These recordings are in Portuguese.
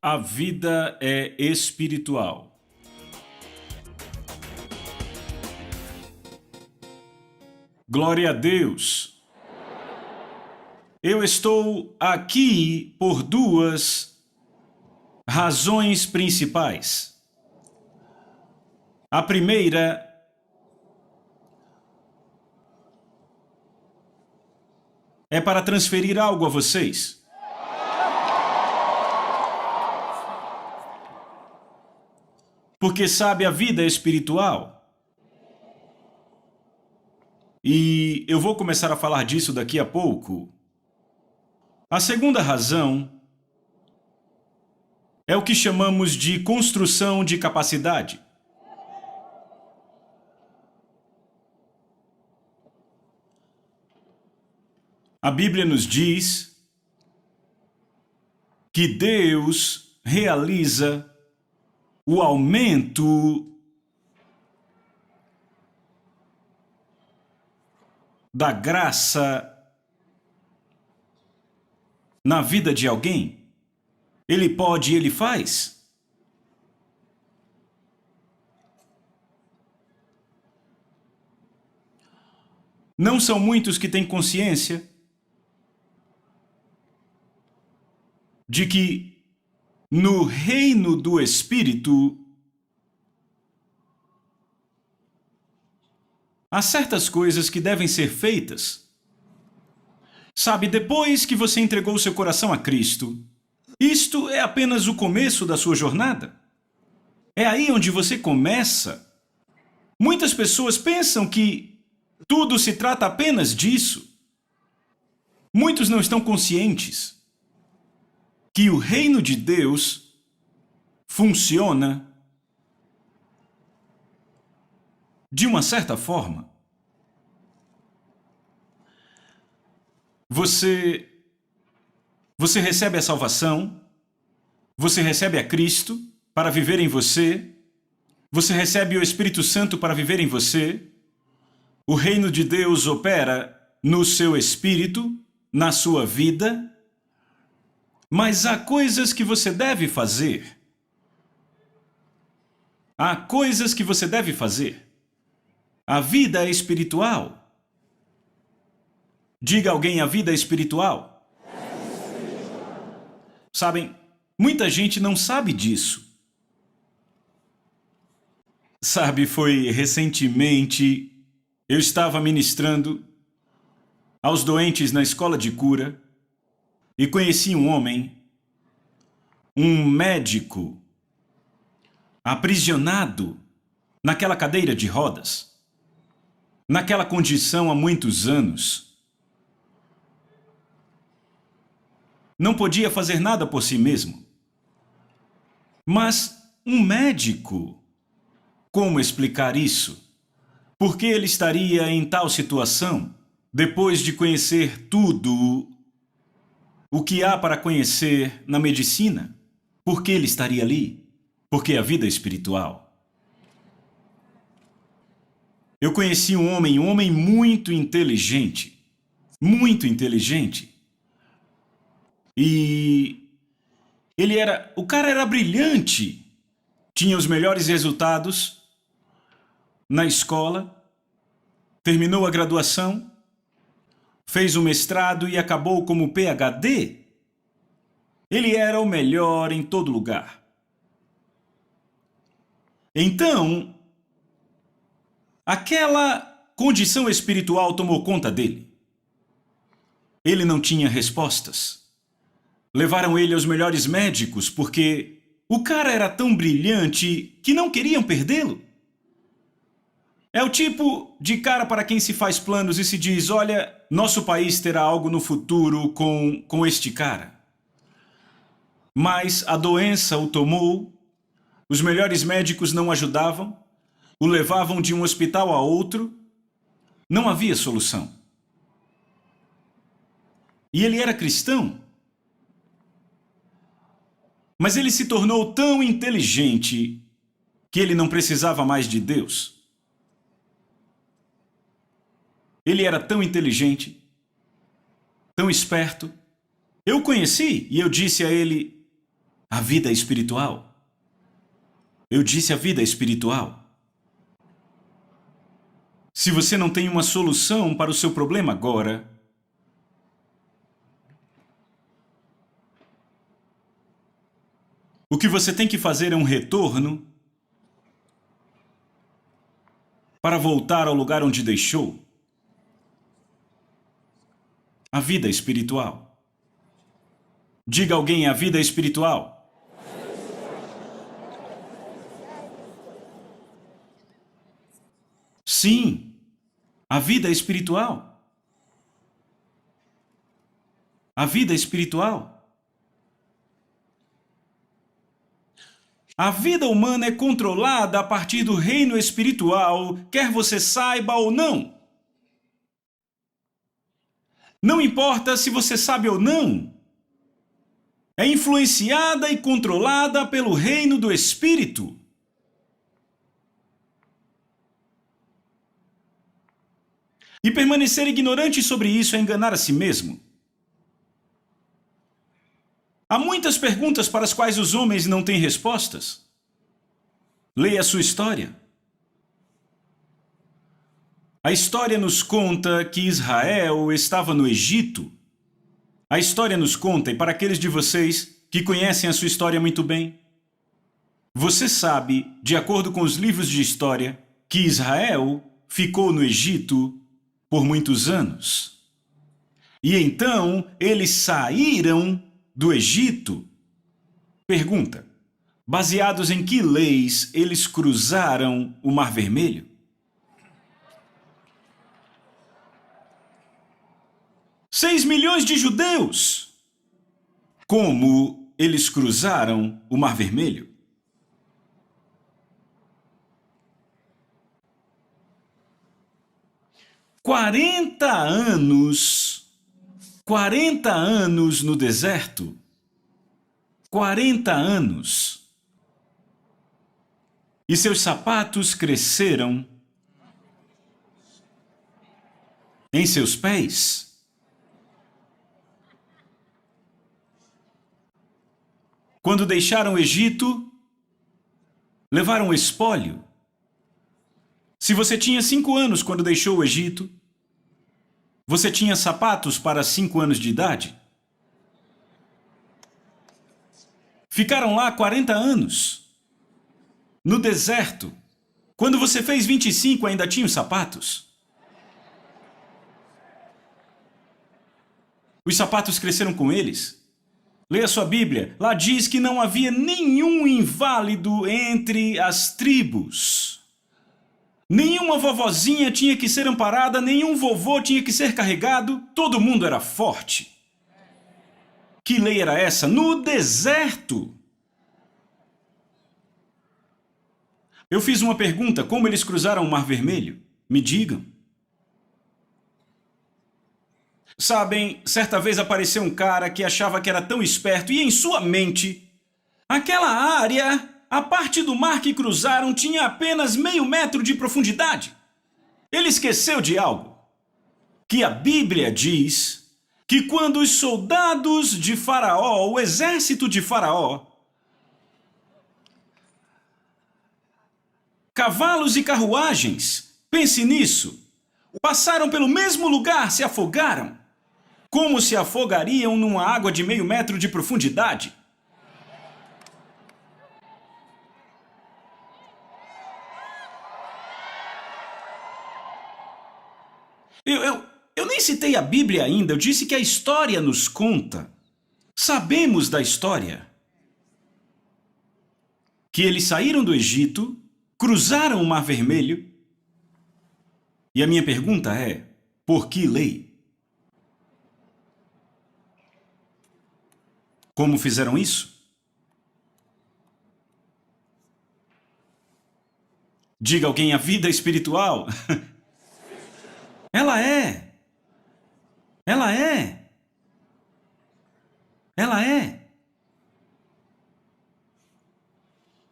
A vida é espiritual. Glória a Deus! Eu estou aqui por duas razões principais. A primeira é para transferir algo a vocês. Porque sabe, a vida é espiritual. E eu vou começar a falar disso daqui a pouco. A segunda razão é o que chamamos de construção de capacidade. A Bíblia nos diz que Deus realiza o aumento da graça na vida de alguém. Ele pode e ele faz. Não são muitos que têm consciência de que no reino do Espírito há certas coisas que devem ser feitas. Sabe, depois que você entregou seu coração a Cristo, isto é apenas o começo da sua jornada. É aí onde você começa. Muitas pessoas pensam que tudo se trata apenas disso. Muitos não estão conscientes que o reino de Deus funciona de uma certa forma. Você recebe a salvação, você recebe a Cristo para viver em você, você recebe o Espírito Santo para viver em você, o reino de Deus opera no seu espírito, na sua vida, mas há coisas que você deve fazer. Há coisas que você deve fazer. A vida é espiritual. Diga a alguém: a vida é espiritual. Sabem, muita gente não sabe disso. Sabe, foi recentemente, eu estava ministrando aos doentes na escola de cura e conheci um homem, um médico, aprisionado naquela cadeira de rodas, naquela condição há muitos anos. Não podia fazer nada por si mesmo. Mas um médico, como explicar isso? Por que ele estaria em tal situação depois de conhecer tudo o que há para conhecer na medicina? Por que ele estaria ali? Porque a vida é espiritual. Eu conheci um homem muito inteligente. Muito inteligente. E o cara era brilhante. Tinha os melhores resultados na escola. Terminou a graduação. Fez o mestrado e acabou como PhD. Ele era o melhor em todo lugar. Então, aquela condição espiritual tomou conta dele. Ele não tinha respostas. Levaram ele aos melhores médicos porque o cara era tão brilhante que não queriam perdê-lo. É o tipo de cara para quem se faz planos e se diz: olha, nosso país terá algo no futuro com este cara. Mas a doença o tomou, os melhores médicos não ajudavam, o levavam de um hospital a outro, não havia solução. E ele era cristão. Mas ele se tornou tão inteligente que ele não precisava mais de Deus. Ele era tão inteligente, tão esperto. Eu o conheci e eu disse a ele: A vida espiritual. Eu disse a vida espiritual. Se você não tem uma solução para o seu problema agora, o que você tem que fazer é um retorno para voltar ao lugar onde deixou. A vida espiritual. Diga a alguém a vida espiritual. Sim, a vida espiritual. A vida espiritual. A vida humana é controlada a partir do reino espiritual, quer você saiba ou não. Não importa se você sabe ou não. É influenciada e controlada pelo reino do Espírito. E permanecer ignorante sobre isso é enganar a si mesmo. Há muitas perguntas para as quais os homens não têm respostas. Leia a sua história. A história nos conta que Israel estava no Egito. A história nos conta, e para aqueles de vocês que conhecem a sua história muito bem, você sabe, de acordo com os livros de história, que Israel ficou no Egito por muitos anos. E então eles saíram do Egito. Pergunta: baseados em que leis eles cruzaram o Mar Vermelho? Seis milhões de judeus! Como eles cruzaram o Mar Vermelho? Quarenta anos no deserto. 40 anos. E seus sapatos cresceram em seus pés. Quando deixaram o Egito, levaram o espólio. Se você tinha 5 anos quando deixou o Egito, você tinha sapatos para 5 anos de idade? Ficaram lá 40 anos, no deserto. Quando você fez 25, ainda tinha os sapatos? Os sapatos cresceram com eles? Leia sua Bíblia. Lá diz que não havia nenhum inválido entre as tribos. Nenhuma vovozinha tinha que ser amparada, nenhum vovô tinha que ser carregado. Todo mundo era forte. Que lei era essa? No deserto. Eu fiz uma pergunta: como eles cruzaram o Mar Vermelho? Me digam. Sabem, certa vez apareceu um cara que achava que era tão esperto e em sua mente, aquela área, a parte do mar que cruzaram tinha apenas meio metro de profundidade. Ele esqueceu de algo, que a Bíblia diz que quando os soldados de Faraó, o exército de Faraó, cavalos e carruagens, pense nisso, passaram pelo mesmo lugar, se afogaram. Como se afogariam numa água de meio metro de profundidade? Eu nem citei a Bíblia ainda, eu disse que a história nos conta. Sabemos da história. Que eles saíram do Egito, cruzaram o Mar Vermelho. E a minha pergunta é: por que lei? Como fizeram isso? Diga alguém a vida espiritual. Ela é. Ela é. Ela é.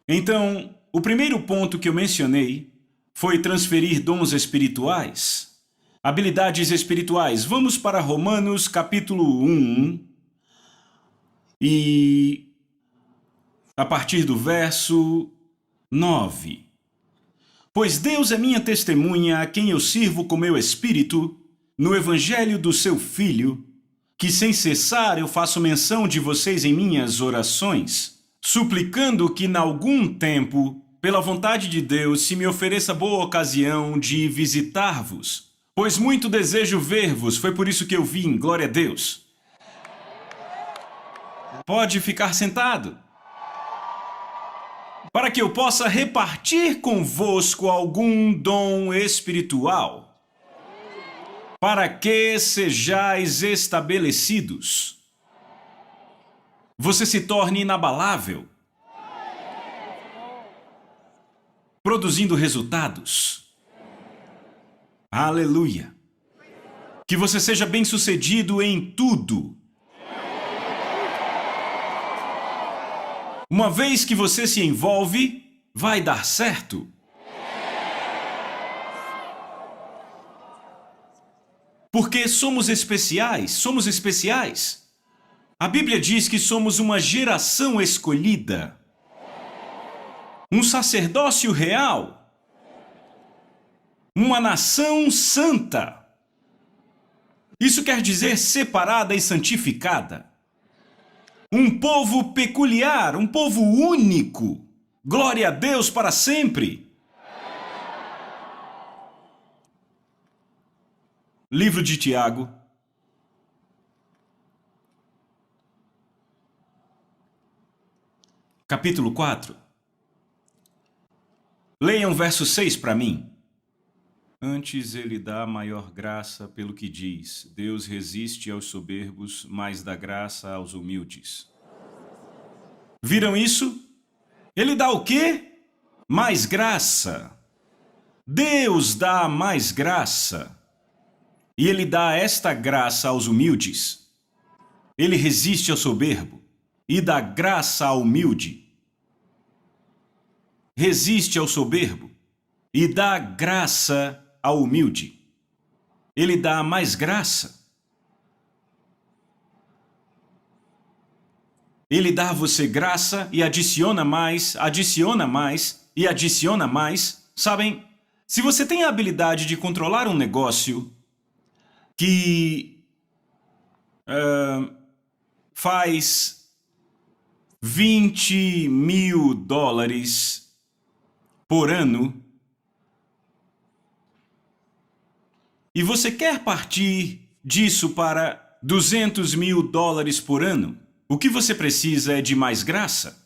Então, o primeiro ponto que eu mencionei foi transferir dons espirituais, habilidades espirituais. Vamos para Romanos capítulo 1. E a partir do verso 9. Pois Deus é minha testemunha, a quem eu sirvo com meu espírito, no evangelho do seu Filho, que sem cessar eu faço menção de vocês em minhas orações, suplicando que, em algum tempo, pela vontade de Deus, se me ofereça boa ocasião de visitar-vos, pois muito desejo ver-vos, foi por isso que eu vim, glória a Deus. Pode ficar sentado. Para que eu possa repartir convosco algum dom espiritual, para que sejais estabelecidos, você se torne inabalável, produzindo resultados. Aleluia! Que você seja bem-sucedido em tudo. Uma vez que você se envolve, vai dar certo. Porque somos especiais, somos especiais. A Bíblia diz que somos uma geração escolhida, um sacerdócio real, uma nação santa. Isso quer dizer separada e santificada. Um povo peculiar, um povo único. Glória a Deus para sempre. Livro de Tiago. Capítulo 4. Leiam verso 6 para mim. Antes ele dá maior graça pelo que diz, Deus resiste aos soberbos, mas dá graça aos humildes. Viram isso? Ele dá o quê? Mais graça. Deus dá mais graça. E ele dá esta graça aos humildes. Ele resiste ao soberbo e dá graça ao humilde. Resiste ao soberbo e dá graça ao humilde. Ele dá mais graça. Ele dá a você graça e adiciona mais e adiciona mais. Sabem, se você tem a habilidade de controlar um negócio que faz $20 mil por ano, e você quer partir disso para $200 mil por ano, o que você precisa é de mais graça.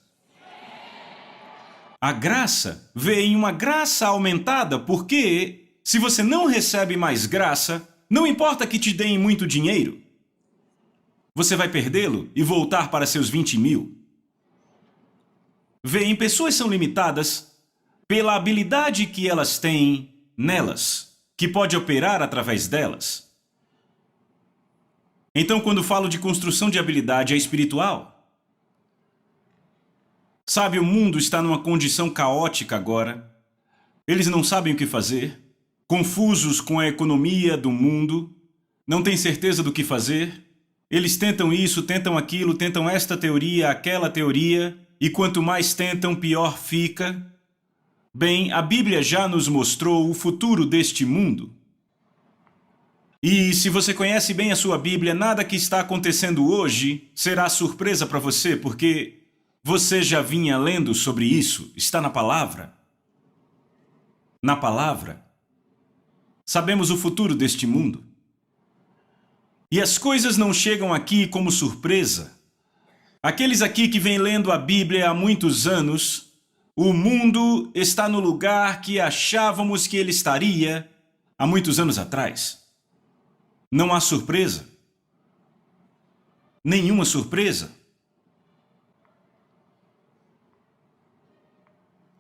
A graça vem em uma graça aumentada, porque se você não recebe mais graça, não importa que te deem muito dinheiro, você vai perdê-lo e voltar para seus 20 mil. Veem, pessoas são limitadas pela habilidade que elas têm nelas, que pode operar através delas. Então, quando falo de construção de habilidade, é espiritual. Sabe, o mundo está numa condição caótica agora. Eles não sabem o que fazer, confusos com a economia do mundo, não têm certeza do que fazer. Eles tentam isso, tentam aquilo, tentam esta teoria, aquela teoria, e quanto mais tentam, pior fica. Bem, a Bíblia já nos mostrou o futuro deste mundo. E se você conhece bem a sua Bíblia, nada que está acontecendo hoje será surpresa para você, porque você já vinha lendo sobre isso, está na palavra. Na palavra. Sabemos o futuro deste mundo. E as coisas não chegam aqui como surpresa. Aqueles aqui que vêm lendo a Bíblia há muitos anos, o mundo está no lugar que achávamos que ele estaria há muitos anos atrás. Não há surpresa. Nenhuma surpresa.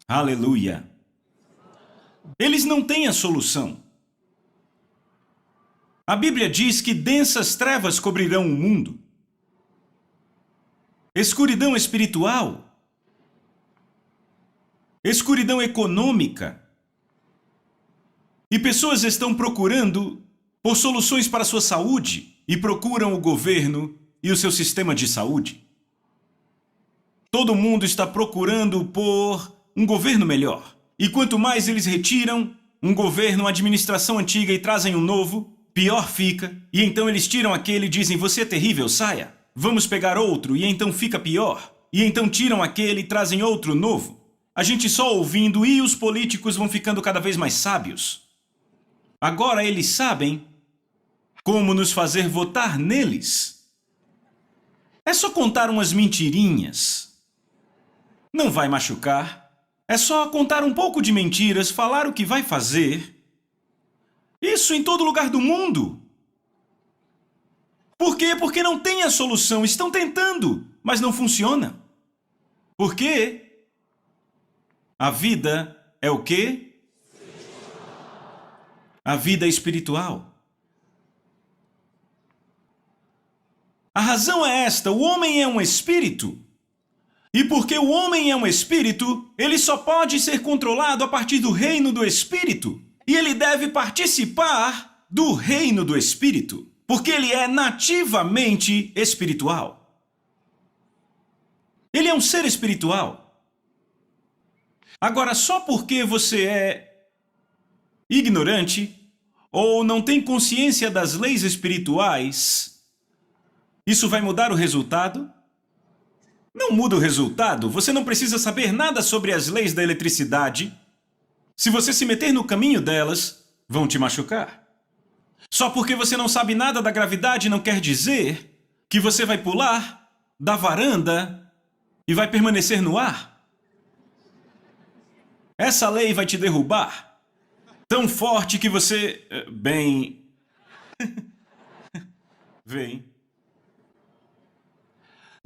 Aleluia. Eles não têm a solução. A Bíblia diz que densas trevas cobrirão o mundo. Escuridão espiritual. Escuridão econômica. E pessoas estão procurando por soluções para a sua saúde e procuram o governo e o seu sistema de saúde. Todo mundo está procurando por um governo melhor. E quanto mais eles retiram um governo, uma administração antiga e trazem um novo, pior fica. E então eles tiram aquele e dizem, você é terrível, saia. Vamos pegar outro, e então fica pior. E então tiram aquele e trazem outro novo. A gente só ouvindo e os políticos vão ficando cada vez mais sábios. Agora eles sabem como nos fazer votar neles. É só contar umas mentirinhas. Não vai machucar. É só contar um pouco de mentiras, falar o que vai fazer. Isso em todo lugar do mundo. Por quê? Porque não tem a solução. Estão tentando, mas não funciona. Por quê? A vida é o quê? A vida é espiritual. A razão é esta: o homem é um espírito. E porque o homem é um espírito, ele só pode ser controlado a partir do reino do espírito. E ele deve participar do reino do espírito, porque ele é nativamente espiritual. Ele é um ser espiritual. Agora, só porque você é ignorante ou não tem consciência das leis espirituais, isso vai mudar o resultado? Não muda o resultado. Você não precisa saber nada sobre as leis da eletricidade. Se você se meter no caminho delas, vão te machucar. Só porque você não sabe nada da gravidade não quer dizer que você vai pular da varanda e vai permanecer no ar. Essa lei vai te derrubar. Tão forte que você... Vem.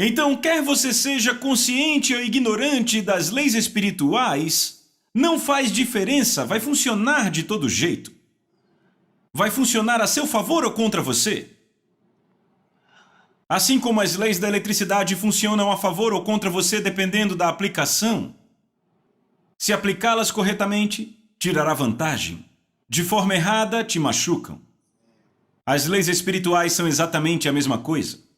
Então, quer você seja consciente ou ignorante das leis espirituais, não faz diferença, vai funcionar de todo jeito. Vai funcionar a seu favor ou contra você. Assim como as leis da eletricidade funcionam a favor ou contra você dependendo da aplicação. Se aplicá-las corretamente, tirará vantagem. De forma errada, te machucam. As leis espirituais são exatamente a mesma coisa.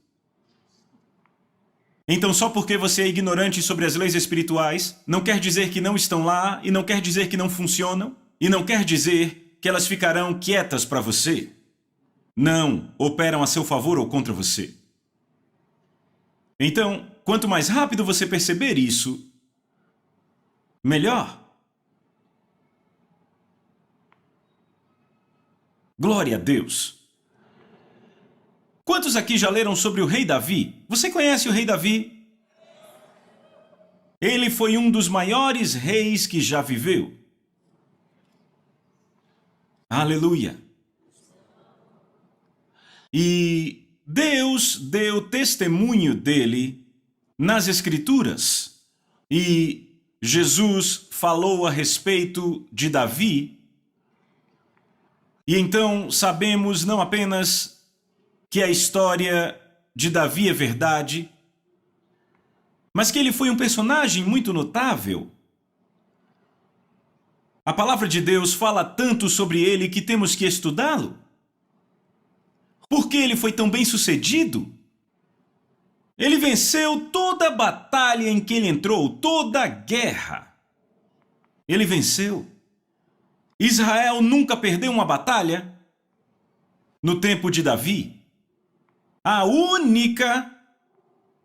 Então, só porque você é ignorante sobre as leis espirituais, não quer dizer que não estão lá, e não quer dizer que não funcionam, e não quer dizer que elas ficarão quietas para você. Não operam a seu favor ou contra você. Então, quanto mais rápido você perceber isso, melhor. Glória a Deus. Quantos aqui já leram sobre o rei Davi? Você conhece o rei Davi? Ele foi um dos maiores reis que já viveu. Aleluia! E Deus deu testemunho dele nas Escrituras. E Jesus falou a respeito de Davi. E então sabemos não apenas que a história de Davi é verdade, mas que ele foi um personagem muito notável. A palavra de Deus fala tanto sobre ele que temos que estudá-lo. Por que ele foi tão bem sucedido? Ele venceu toda a batalha em que ele entrou, toda a guerra. Ele venceu. Israel nunca perdeu uma batalha no tempo de Davi. A única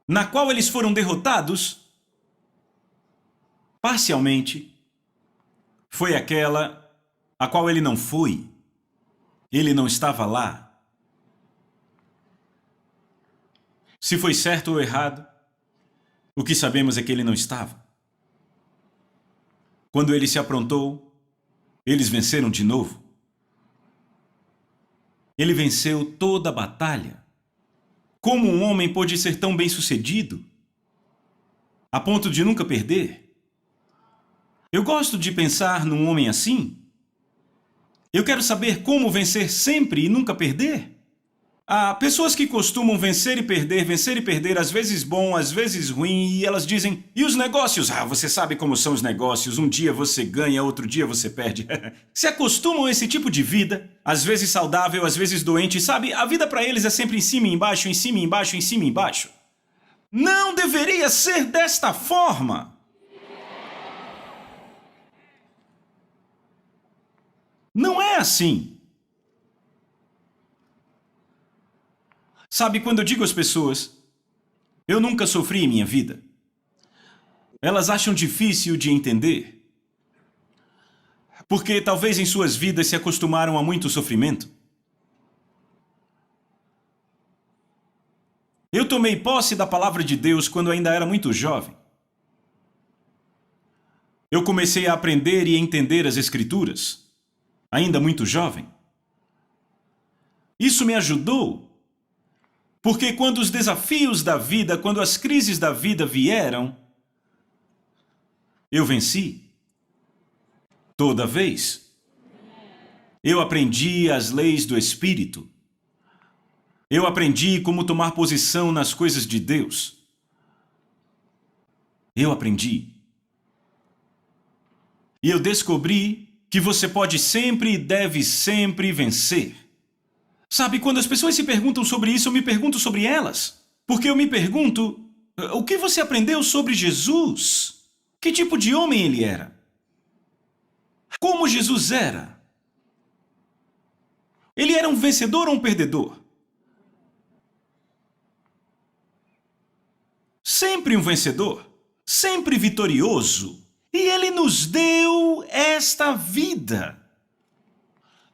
na qual eles foram derrotados, parcialmente, foi aquela a qual ele não foi. Ele não estava lá. Se foi certo ou errado, o que sabemos é que ele não estava. Quando ele se aprontou, eles venceram de novo. Ele venceu toda a batalha. Como um homem pôde ser tão bem-sucedido, a ponto de nunca perder? Eu gosto de pensar num homem assim. Eu quero saber como vencer sempre e nunca perder. Há pessoas que costumam vencer e perder, às vezes bom, às vezes ruim, e elas dizem, e os negócios? Ah, você sabe como são os negócios, um dia você ganha, outro dia você perde. Se acostumam a esse tipo de vida, às vezes saudável, às vezes doente, sabe? A vida para eles é sempre em cima e embaixo, em cima e embaixo, em cima e embaixo. Não deveria ser desta forma. Não é assim. Sabe, quando eu digo às pessoas, eu nunca sofri em minha vida, elas acham difícil de entender, porque talvez em suas vidas se acostumaram a muito sofrimento. Eu tomei posse da palavra de Deus quando ainda era muito jovem. Eu comecei a aprender e entender as Escrituras, ainda muito jovem. Isso me ajudou, porque quando os desafios da vida, quando as crises da vida vieram, eu venci. Toda vez. Eu aprendi as leis do Espírito. Eu aprendi como tomar posição nas coisas de Deus. Eu aprendi. E eu descobri que você pode sempre e deve sempre vencer. Sabe, quando as pessoas se perguntam sobre isso, eu me pergunto sobre elas. Porque eu me pergunto, o que você aprendeu sobre Jesus? Que tipo de homem ele era? Como Jesus era? Ele era um vencedor ou um perdedor? Sempre um vencedor, sempre vitorioso. E ele nos deu esta vida.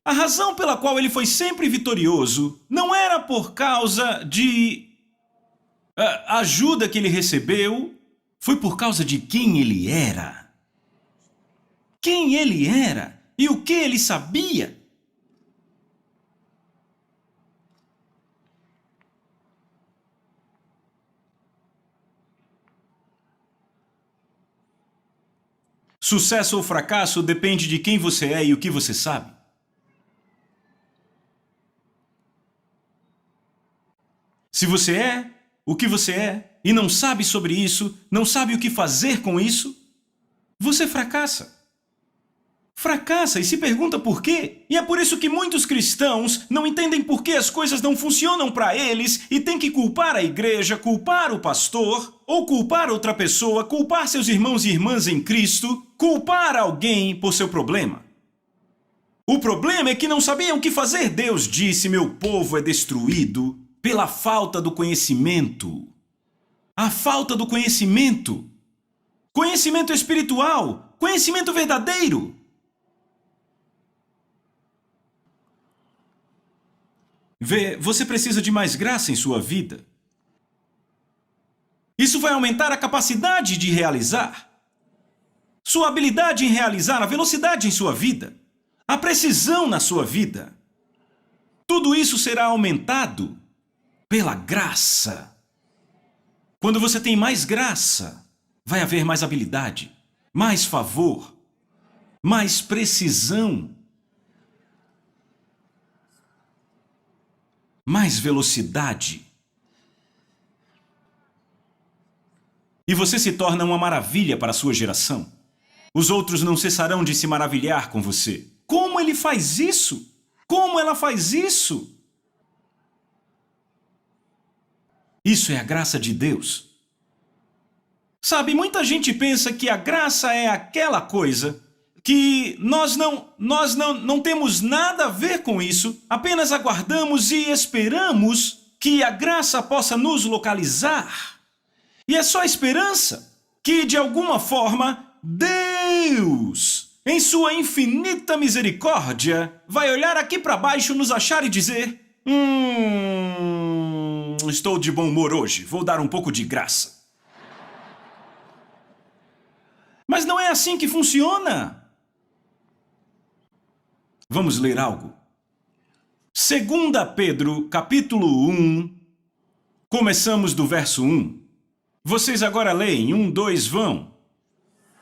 A razão pela qual ele foi sempre vitorioso não era por causa de ajuda que ele recebeu, foi por causa de quem ele era. Quem ele era e o que ele sabia. Sucesso ou fracasso depende de quem você é e o que você sabe. Se você é o que você é e não sabe sobre isso, não sabe o que fazer com isso, você fracassa. Fracassa e se pergunta por quê. E é por isso que muitos cristãos não entendem por que as coisas não funcionam para eles e têm que culpar a igreja, culpar o pastor, ou culpar outra pessoa, culpar seus irmãos e irmãs em Cristo, culpar alguém por seu problema. O problema é que não sabiam o que fazer. Deus disse: meu povo é destruído pela falta do conhecimento. A falta do conhecimento. Conhecimento espiritual. Conhecimento verdadeiro. Vê, você precisa de mais graça em sua vida. Isso vai aumentar a capacidade de realizar. Sua habilidade em realizar, a velocidade em sua vida. A precisão na sua vida. Tudo isso será aumentado pela graça. Quando você tem mais graça, vai haver mais habilidade, mais favor, mais precisão, mais velocidade. E você se torna uma maravilha para a sua geração. Os outros não cessarão de se maravilhar com você. Como ele faz isso? Como ela faz isso? Isso é a graça de Deus. Sabe, muita gente pensa que a graça é aquela coisa que nós não temos nada a ver com isso, apenas aguardamos e esperamos que a graça possa nos localizar. E é só esperança que, de alguma forma, Deus, em sua infinita misericórdia, vai olhar aqui para baixo, nos achar e dizer: estou de bom humor hoje, vou dar um pouco de graça. Mas não é assim que funciona. Vamos ler algo. 2 Pedro, capítulo 1, começamos do verso 1. Vocês agora leem, 1, 2, vão.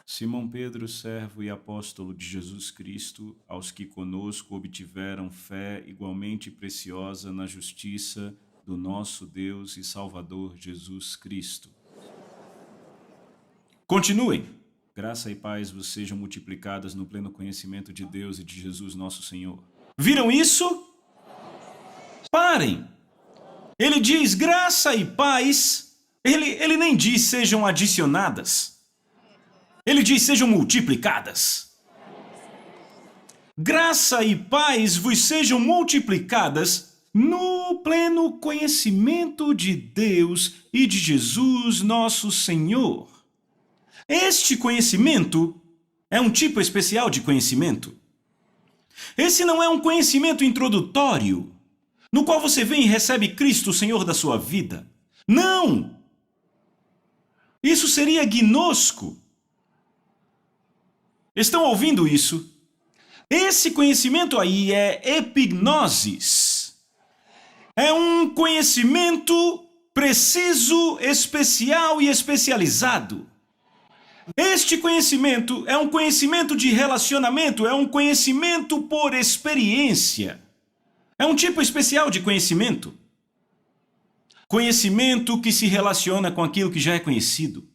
Simão Pedro, servo e apóstolo de Jesus Cristo, aos que conosco obtiveram fé igualmente preciosa na justiça do nosso Deus e Salvador Jesus Cristo. Continuem. Graça e paz vos sejam multiplicadas no pleno conhecimento de Deus e de Jesus nosso Senhor. Viram isso? Parem! Ele diz graça e paz Ele nem diz sejam adicionadas. Ele diz sejam multiplicadas. Graça e paz vos sejam multiplicadas no pleno conhecimento de Deus e de Jesus nosso Senhor. Este conhecimento é um tipo especial de conhecimento. Esse não é um conhecimento introdutório, no qual você vem e recebe Cristo, o Senhor da sua vida. Não! Isso seria gnosco. Estão ouvindo isso? Esse conhecimento aí é epignosis. É um conhecimento preciso, especial e especializado. Este conhecimento é um conhecimento de relacionamento, é um conhecimento por experiência. É um tipo especial de conhecimento. Conhecimento que se relaciona com aquilo que já é conhecido.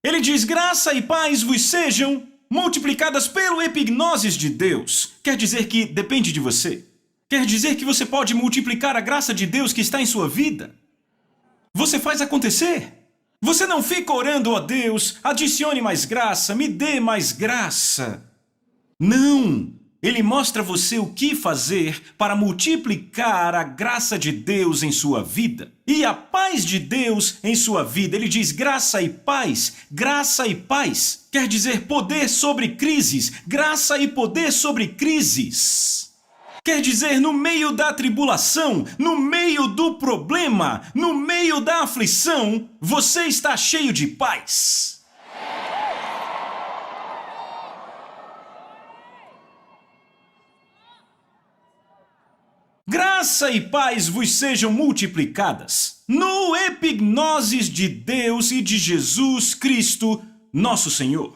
Ele diz: graça e paz vos sejam multiplicadas pelo epignosis de Deus. Quer dizer que depende de você. Quer dizer que você pode multiplicar a graça de Deus que está em sua vida. Você faz acontecer. Você não fica orando: ó Deus, adicione mais graça, me dê mais graça. Não! Ele mostra a você o que fazer para multiplicar a graça de Deus em sua vida. E a paz de Deus em sua vida. Ele diz graça e paz. Graça e paz quer dizer poder sobre crises. Graça e poder sobre crises. Quer dizer, no meio da tribulação, no meio do problema, no meio da aflição, você está cheio de paz. Graça e paz vos sejam multiplicadas no epignosis de Deus e de Jesus Cristo, nosso Senhor.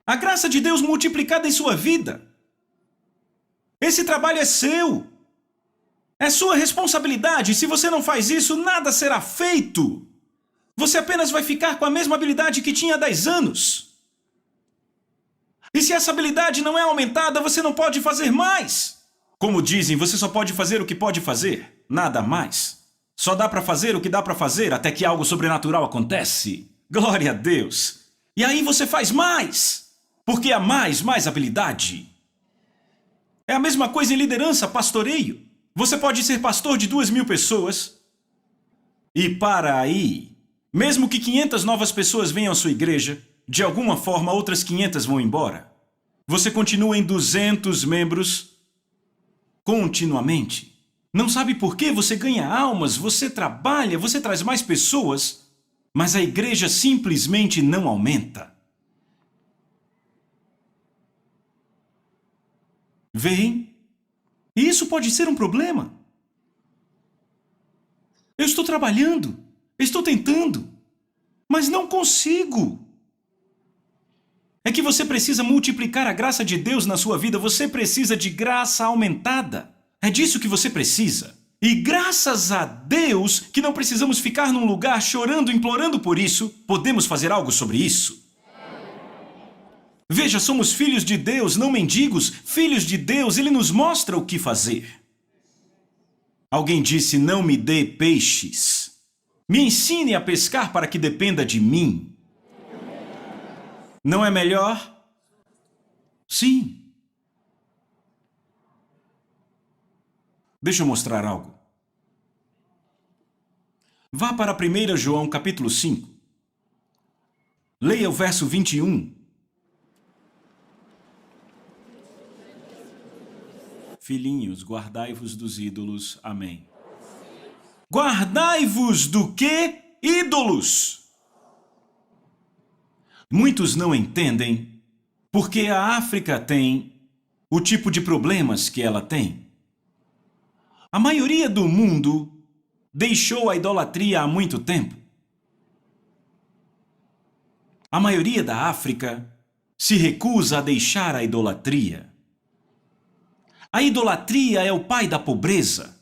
A graça de Deus multiplicada em sua vida. Esse trabalho é seu. É sua responsabilidade. Se você não faz isso, nada será feito. Você apenas vai ficar com a mesma habilidade que tinha há 10 anos. E se essa habilidade não é aumentada, você não pode fazer mais. Como dizem, você só pode fazer o que pode fazer, nada mais. Só dá para fazer o que dá para fazer até que algo sobrenatural acontece. Glória a Deus. E aí você faz mais, porque há mais habilidade. É a mesma coisa em liderança, pastoreio. Você pode ser pastor de 2.000 pessoas. E para aí, mesmo que 500 novas pessoas venham à sua igreja, de alguma forma outras 500 vão embora. Você continua em 200 membros continuamente. Não sabe por quê? Você ganha almas, você trabalha, você traz mais pessoas, mas a igreja simplesmente não aumenta. Veem? E isso pode ser um problema. Eu estou trabalhando, estou tentando, mas não consigo. É que você precisa multiplicar a graça de Deus na sua vida, você precisa de graça aumentada. É disso que você precisa. E graças a Deus que não precisamos ficar num lugar chorando, implorando por isso, podemos fazer algo sobre isso. Veja, somos filhos de Deus, não mendigos. Filhos de Deus, Ele nos mostra o que fazer. Alguém disse: não me dê peixes. Me ensine a pescar para que dependa de mim. Não é melhor? Sim. Deixa eu mostrar algo. Vá para 1 João capítulo 5. Leia o verso 21. Filhinhos, guardai-vos dos ídolos. Amém. Guardai-vos do quê? Ídolos. Muitos não entendem porque a África tem o tipo de problemas que ela tem. A maioria do mundo deixou a idolatria há muito tempo. A maioria da África se recusa a deixar a idolatria. A idolatria é o pai da pobreza.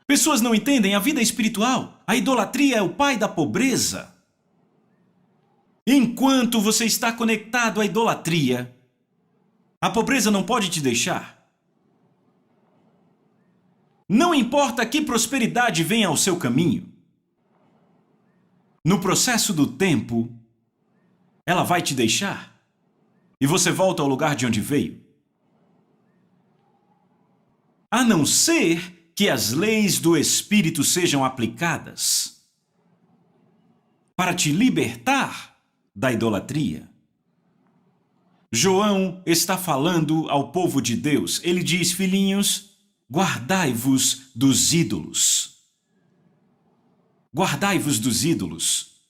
Pessoas não entendem a vida espiritual. A idolatria é o pai da pobreza. Enquanto você está conectado à idolatria, a pobreza não pode te deixar. Não importa que prosperidade venha ao seu caminho, no processo do tempo, ela vai te deixar e você volta ao lugar de onde veio. A não ser que as leis do Espírito sejam aplicadas para te libertar da idolatria. João está falando ao povo de Deus. Ele diz: filhinhos, guardai-vos dos ídolos. Guardai-vos dos ídolos.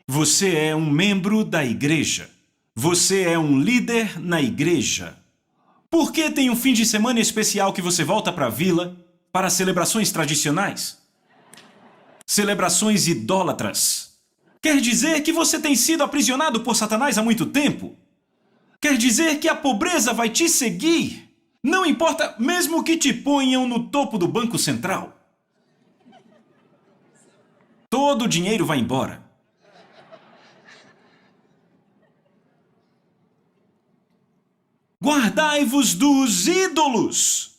Você é um membro da igreja. Você é um líder na igreja. Por que tem um fim de semana especial que você volta para a vila para celebrações tradicionais? Celebrações idólatras. Quer dizer que você tem sido aprisionado por Satanás há muito tempo? Quer dizer que a pobreza vai te seguir? Não importa, mesmo que te ponham no topo do Banco Central. Todo o dinheiro vai embora. Guardai-vos dos ídolos.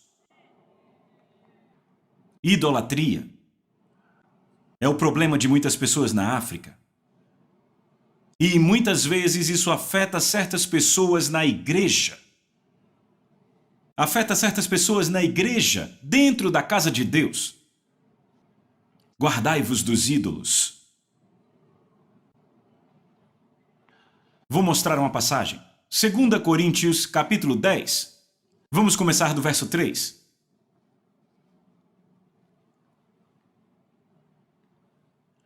Idolatria é o problema de muitas pessoas na África. E muitas vezes isso afeta certas pessoas na igreja. Afeta certas pessoas na igreja, dentro da casa de Deus. Guardai-vos dos ídolos. Vou mostrar uma passagem. 2 Coríntios, capítulo 10. Vamos começar do verso 3.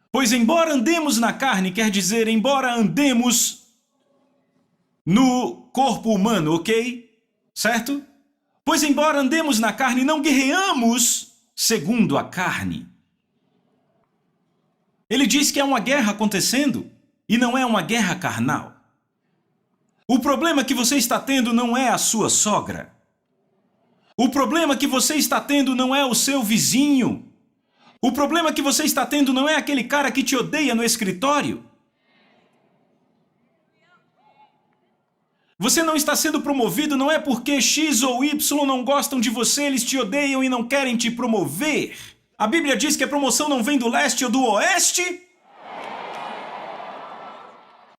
Pois embora andemos na carne, quer dizer, embora andemos no corpo humano, ok? Certo? Pois embora andemos na carne, não guerreamos segundo a carne. Ele diz que há uma guerra acontecendo e não é uma guerra carnal. O problema que você está tendo não é a sua sogra. O problema que você está tendo não é o seu vizinho. O problema que você está tendo não é aquele cara que te odeia no escritório. Você não está sendo promovido não é porque X ou Y não gostam de você, eles te odeiam e não querem te promover. A Bíblia diz que a promoção não vem do leste ou do oeste.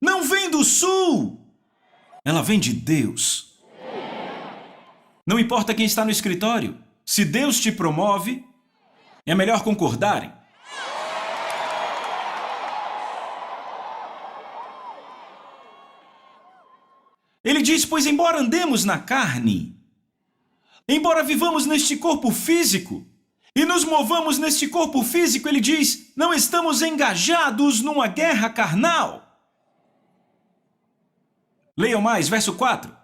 Não vem do sul. Ela vem de Deus. Não importa quem está no escritório. Se Deus te promove, é melhor concordarem. Ele diz: pois embora andemos na carne, embora vivamos neste corpo físico e nos movamos neste corpo físico, ele diz, não estamos engajados numa guerra carnal. Leiam mais, verso 4.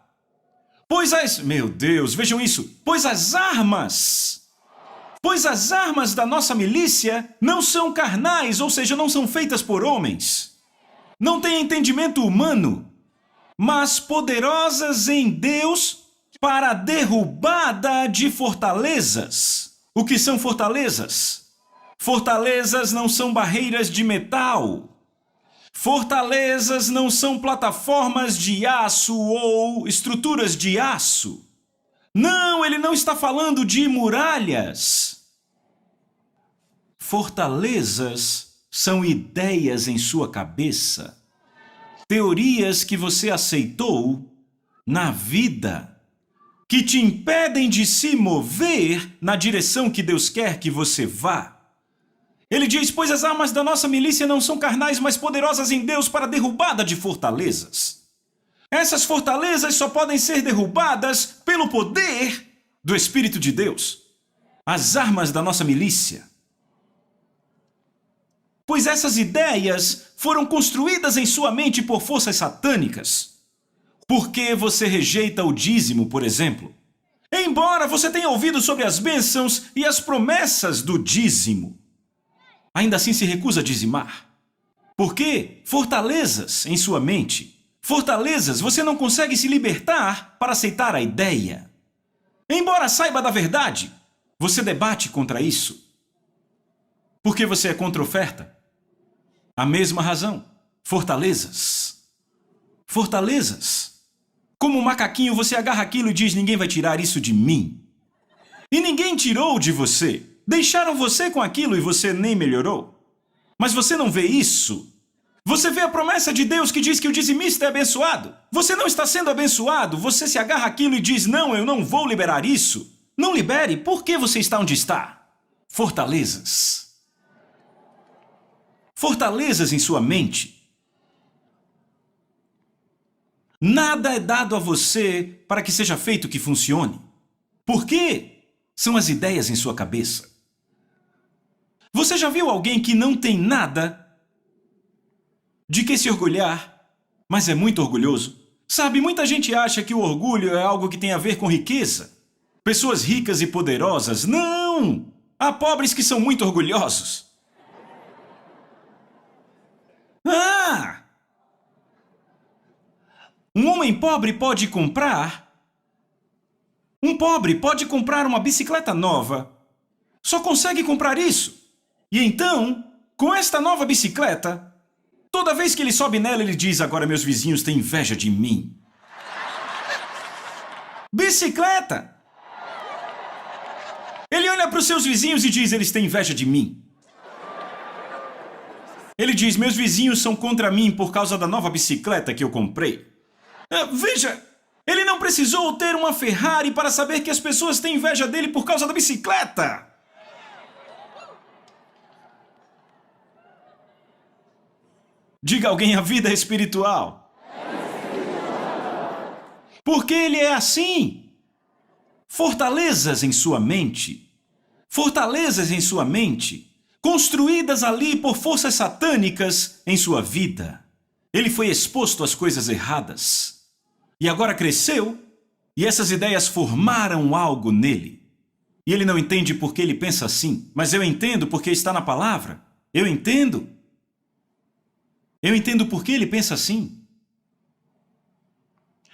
Meu Deus, vejam isso. Pois as armas da nossa milícia não são carnais, ou seja, não são feitas por homens. Não têm entendimento humano, mas poderosas em Deus para a derrubada de fortalezas. O que são fortalezas? Fortalezas não são barreiras de metal. Fortalezas não são plataformas de aço ou estruturas de aço. Não, ele não está falando de muralhas. Fortalezas são ideias em sua cabeça. Teorias que você aceitou na vida, que te impedem de se mover na direção que Deus quer que você vá. Ele diz, pois as armas da nossa milícia não são carnais, mas poderosas em Deus para a derrubada de fortalezas. Essas fortalezas só podem ser derrubadas pelo poder do Espírito de Deus. As armas da nossa milícia. Pois essas ideias foram construídas em sua mente por forças satânicas. Por que você rejeita o dízimo, por exemplo? Embora você tenha ouvido sobre as bênçãos e as promessas do dízimo, ainda assim se recusa a dizimar. Por quê? Fortalezas em sua mente. Fortalezas, você não consegue se libertar para aceitar a ideia. Embora saiba da verdade, você debate contra isso. Por que você é contra a oferta? A mesma razão. Fortalezas. Fortalezas. Como um macaquinho, você agarra aquilo e diz, ninguém vai tirar isso de mim. E ninguém tirou de você. Deixaram você com aquilo e você nem melhorou. Mas você não vê isso. Você vê a promessa de Deus que diz que o dizimista é abençoado. Você não está sendo abençoado. Você se agarra àquilo e diz, não, eu não vou liberar isso. Não libere. Por que você está onde está? Fortalezas. Fortalezas em sua mente. Nada é dado a você para que seja feito que funcione. Por quê? São as ideias em sua cabeça. Você já viu alguém que não tem nada de que se orgulhar, mas é muito orgulhoso? Sabe, muita gente acha que o orgulho é algo que tem a ver com riqueza. Pessoas ricas e poderosas. Não! Há pobres que são muito orgulhosos. Ah! Um homem pobre pode comprar... Um pobre pode comprar uma bicicleta nova. Só consegue comprar isso. E então, com esta nova bicicleta, toda vez que ele sobe nela, ele diz, agora meus vizinhos têm inveja de mim. Bicicleta! Ele olha para os seus vizinhos e diz, eles têm inveja de mim. Ele diz, meus vizinhos são contra mim por causa da nova bicicleta que eu comprei. Veja, ele não precisou ter uma Ferrari para saber que as pessoas têm inveja dele por causa da bicicleta. Diga alguém, a vida é espiritual. Porque ele é assim. Fortalezas em sua mente. Fortalezas em sua mente. Construídas ali por forças satânicas em sua vida. Ele foi exposto às coisas erradas. E agora cresceu. E essas ideias formaram algo nele. E ele não entende por que ele pensa assim. Mas eu entendo porque está na palavra. Eu entendo. Eu entendo por que ele pensa assim.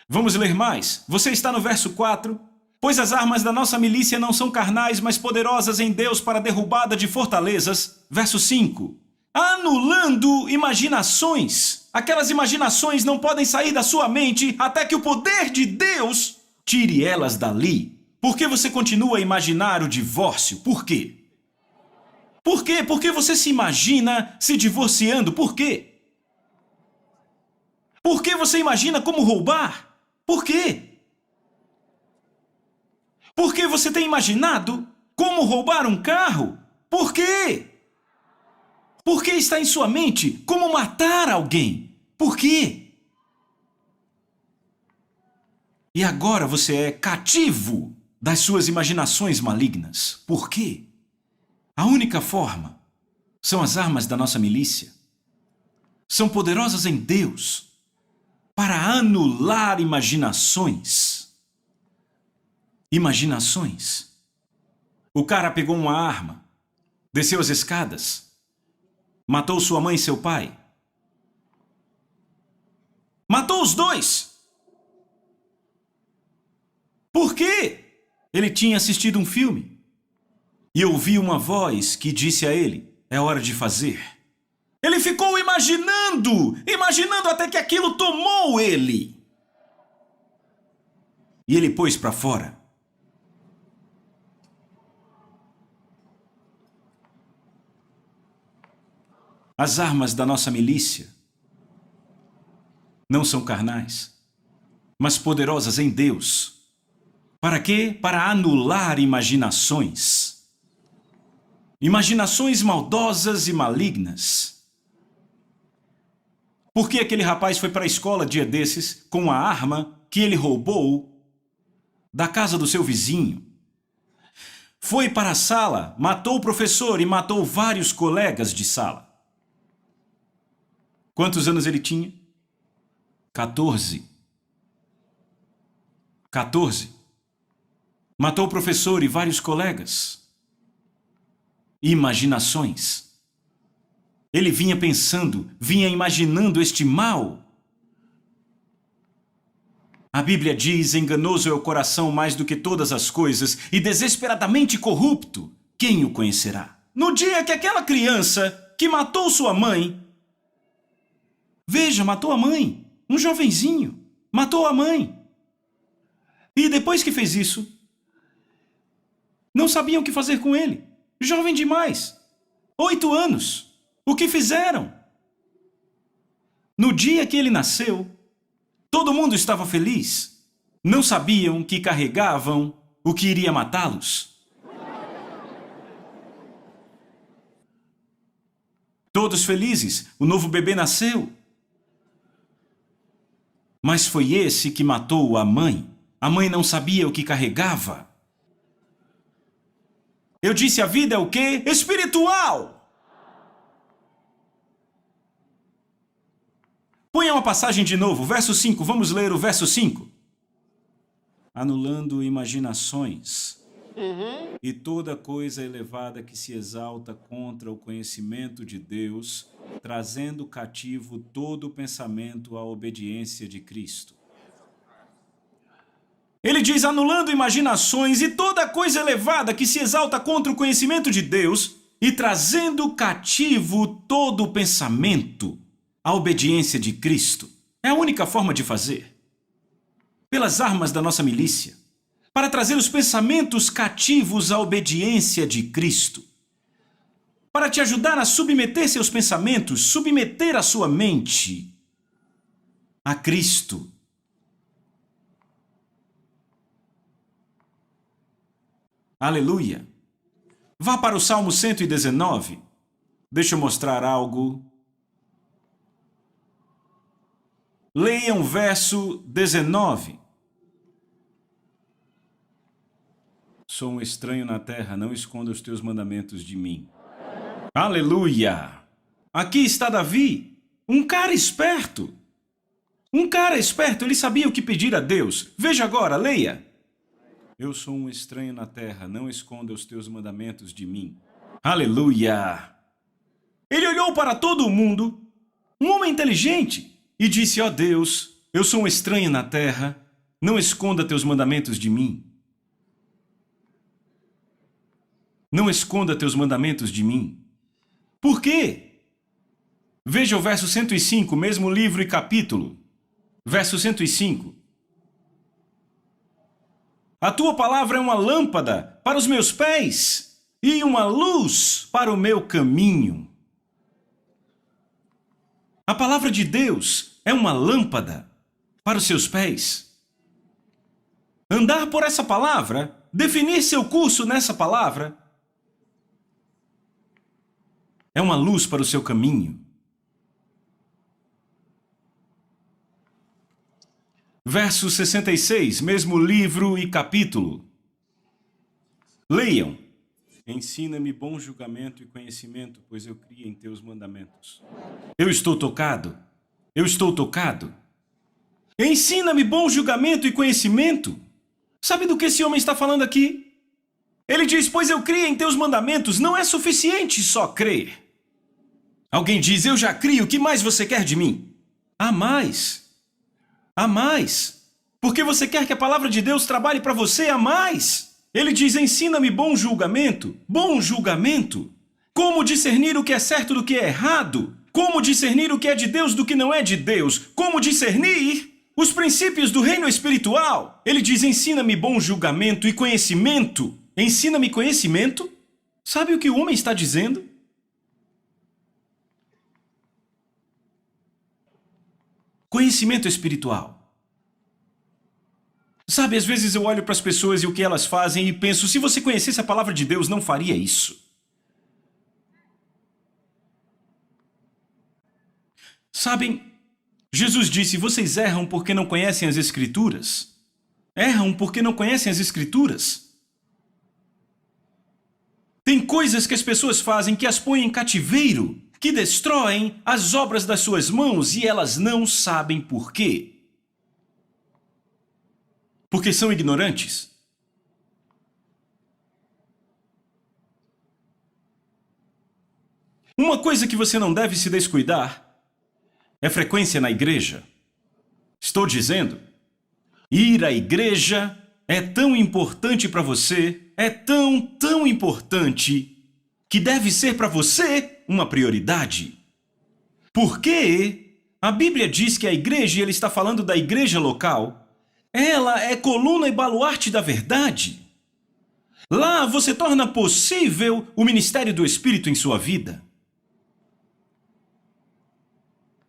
Vamos ler mais. Você está no verso 4. Pois as armas da nossa milícia não são carnais, mas poderosas em Deus para a derrubada de fortalezas. Verso 5. Anulando imaginações. Aquelas imaginações não podem sair da sua mente até que o poder de Deus tire elas dali. Por que você continua a imaginar o divórcio? Por quê? Por quê? Porque você se imagina se divorciando. Por quê? Por que você imagina como roubar? Por quê? Por que você tem imaginado como roubar um carro? Por quê? Por que está em sua mente como matar alguém? Por quê? E agora você é cativo das suas imaginações malignas. Por quê? A única forma são as armas da nossa milícia. São poderosas em Deus para anular imaginações. Imaginações. O cara pegou uma arma, desceu as escadas, matou sua mãe e seu pai. Matou os dois. Por quê? Ele tinha assistido um filme e ouviu uma voz que disse a ele, é hora de fazer. Ele ficou imaginando até que aquilo tomou ele. E ele pôs para fora. As armas da nossa milícia não são carnais, mas poderosas em Deus. Para quê? Para anular imaginações. Imaginações maldosas e malignas. Por que aquele rapaz foi para a escola dia desses com a arma que ele roubou da casa do seu vizinho? Foi para a sala, matou o professor e matou vários colegas de sala. Quantos anos ele tinha? 14. 14. Matou o professor e vários colegas. Imaginações. Ele vinha pensando, vinha imaginando este mal. A Bíblia diz, enganoso é o coração mais do que todas as coisas e desesperadamente corrupto. Quem o conhecerá? No dia que aquela criança que matou sua mãe, veja, matou a mãe, um jovenzinho, matou a mãe. E depois que fez isso, Não sabiam o que fazer com ele. Jovem demais. 8 anos. O que fizeram? No dia que ele nasceu, todo mundo estava feliz. Não sabiam que carregavam o que iria matá-los. Todos felizes, o novo bebê nasceu. Mas foi esse que matou a mãe. A mãe não sabia o que carregava. Eu disse, a vida é o quê? Espiritual! Ponha uma passagem de novo, verso 5. Vamos ler o verso 5. Anulando imaginações e toda coisa elevada que se exalta contra o conhecimento de Deus, trazendo cativo todo o pensamento à obediência de Cristo. Ele diz, anulando imaginações e toda coisa elevada que se exalta contra o conhecimento de Deus e trazendo cativo todo o pensamento à obediência de Cristo. É a única forma de fazer. Pelas armas da nossa milícia, para trazer os pensamentos cativos à obediência de Cristo. Para te ajudar a submeter seus pensamentos, submeter a sua mente a Cristo. Aleluia! Vá para o Salmo 119. Deixa eu mostrar algo. Leiam o verso 19. Sou um estranho na terra, não esconda os teus mandamentos de mim. Aleluia! Aqui está Davi, um cara esperto. Um cara esperto, ele sabia o que pedir a Deus. Veja agora, leia. Eu sou um estranho na terra, não esconda os teus mandamentos de mim. Aleluia! Ele olhou para todo o mundo, um homem inteligente, e disse, ó Deus, eu sou um estranho na terra, não esconda teus mandamentos de mim. Não esconda teus mandamentos de mim. Por quê? Veja o verso 105, mesmo livro e capítulo. Verso 105. A tua palavra é uma lâmpada para os meus pés e uma luz para o meu caminho. A palavra de Deus é uma lâmpada para os seus pés. Andar por essa palavra, definir seu curso nessa palavra, é uma luz para o seu caminho. Verso 66, mesmo livro e capítulo. Leiam. Ensina-me bom julgamento e conhecimento, pois eu criei em teus mandamentos. Eu estou tocado. Eu estou tocado. Ensina-me bom julgamento e conhecimento. Sabe do que esse homem está falando aqui? Ele diz, pois eu criei em teus mandamentos. Não é suficiente só crer. Alguém diz, eu já crio, o que mais você quer de mim? Há mais. Há mais. Porque você quer que a palavra de Deus trabalhe para você, há mais. Ele diz, ensina-me bom julgamento. Bom julgamento. Como discernir o que é certo do que é errado. Como discernir o que é de Deus do que não é de Deus. Como discernir os princípios do reino espiritual. Ele diz, ensina-me bom julgamento e conhecimento. Ensina-me conhecimento. Sabe o que o homem está dizendo? Conhecimento espiritual. Sabe, às vezes eu olho para as pessoas e o que elas fazem e penso, se você conhecesse a palavra de Deus, não faria isso. Sabem, Jesus disse, vocês erram porque não conhecem as Escrituras. Erram porque não conhecem as Escrituras. Tem coisas que as pessoas fazem que as põem em cativeiro, que destroem as obras das suas mãos e elas não sabem por quê. Porque são ignorantes. Uma coisa que você não deve se descuidar é frequência na igreja. Estou dizendo, ir à igreja é tão importante para você, é tão importante, que deve ser para você uma prioridade. Porque a Bíblia diz que a igreja, e ele está falando da igreja local, ela é coluna e baluarte da verdade. Lá você torna possível o ministério do Espírito em sua vida.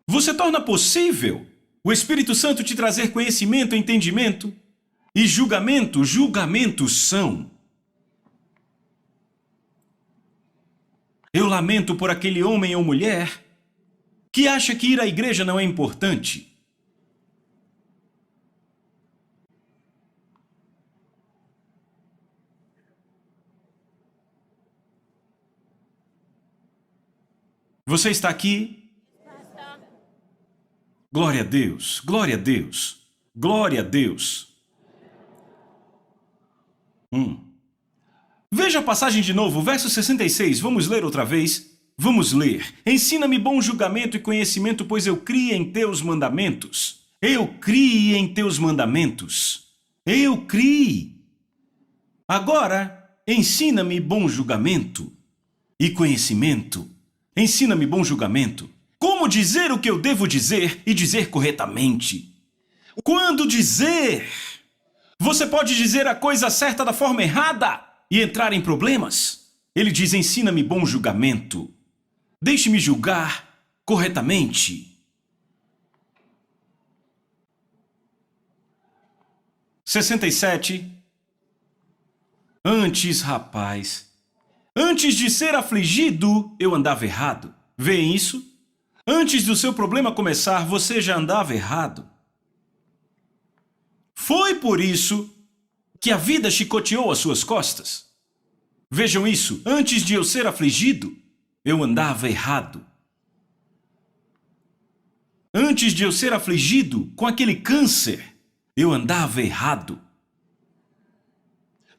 Você torna possível o Espírito Santo te trazer conhecimento, entendimento e julgamento. Julgamentos são. Eu lamento por aquele homem ou mulher que acha que ir à igreja não é importante. Você está aqui? Glória a Deus, glória a Deus, glória a Deus. Veja a passagem de novo, verso 66. Vamos ler outra vez? Vamos ler. Ensina-me bom julgamento e conhecimento, pois eu criei em teus mandamentos. Eu criei em teus mandamentos. Eu criei. Agora, ensina-me bom julgamento e conhecimento. Ensina-me bom julgamento. Como dizer o que eu devo dizer e dizer corretamente? Quando dizer? Você pode dizer a coisa certa da forma errada e entrar em problemas. Ele diz, ensina-me bom julgamento. Deixe-me julgar corretamente. 67. Antes, rapaz, antes de ser afligido, eu andava errado. Vêem isso? Antes do seu problema começar, você já andava errado. Foi por isso que a vida chicoteou as suas costas. Vejam isso, antes de eu ser afligido, eu andava errado. Antes de eu ser afligido com aquele câncer, eu andava errado.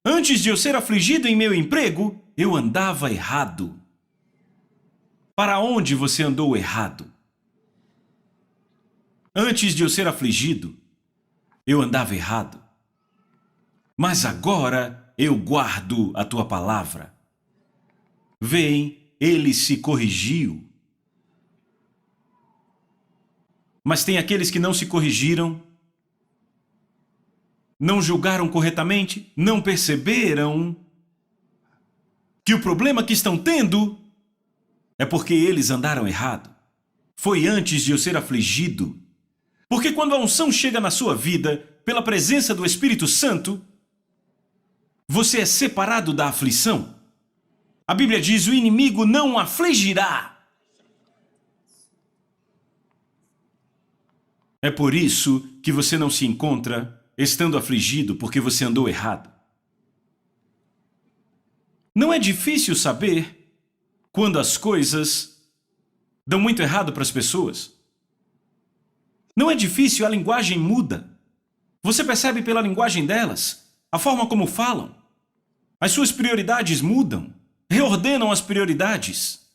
Antes de eu ser afligido em meu emprego, eu andava errado. Para onde você andou errado? Antes de eu ser afligido, eu andava errado. Mas agora eu guardo a tua palavra. Vem, ele se corrigiu. Mas tem aqueles que não se corrigiram, não julgaram corretamente, não perceberam que o problema que estão tendo é porque eles andaram errado. Foi antes de eu ser afligido. Porque quando a unção chega na sua vida, pela presença do Espírito Santo, você é separado da aflição. A Bíblia diz, o inimigo não afligirá. É por isso que você não se encontra estando afligido, porque você andou errado. Não é difícil saber quando as coisas dão muito errado para as pessoas. Não é difícil, a linguagem muda. Você percebe pela linguagem delas, a forma como falam. As suas prioridades mudam, reordenam as prioridades.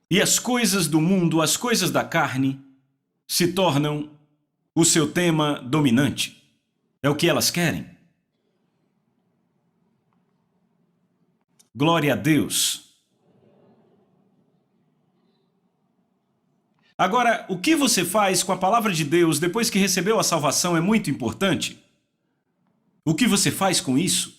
E as coisas do mundo, as coisas da carne, se tornam o seu tema dominante. É o que elas querem. Glória a Deus. Agora, o que você faz com a palavra de Deus depois que recebeu a salvação é muito importante. O que você faz com isso?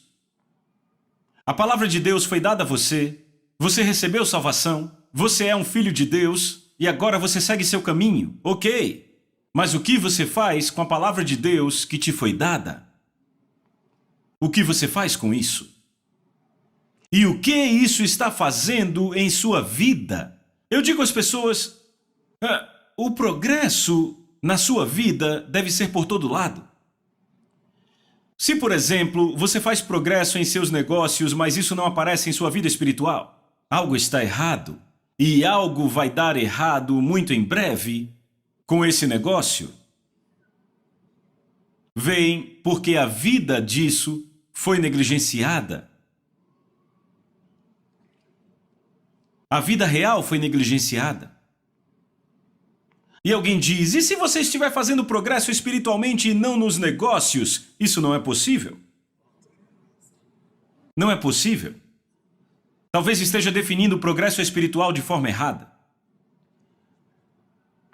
A palavra de Deus foi dada a você, você recebeu salvação, você é um filho de Deus e agora você segue seu caminho, ok. Mas o que você faz com a palavra de Deus que te foi dada? O que você faz com isso? E o que isso está fazendo em sua vida? Eu digo às pessoas, o progresso na sua vida deve ser por todo lado. Se, por exemplo, você faz progresso em seus negócios, mas isso não aparece em sua vida espiritual, algo está errado. E algo vai dar errado muito em breve com esse negócio. Vem porque a vida disso foi negligenciada. A vida real foi negligenciada. E alguém diz, e se você estiver fazendo progresso espiritualmente e não nos negócios, isso não é possível? Não é possível. Talvez esteja definindo o progresso espiritual de forma errada.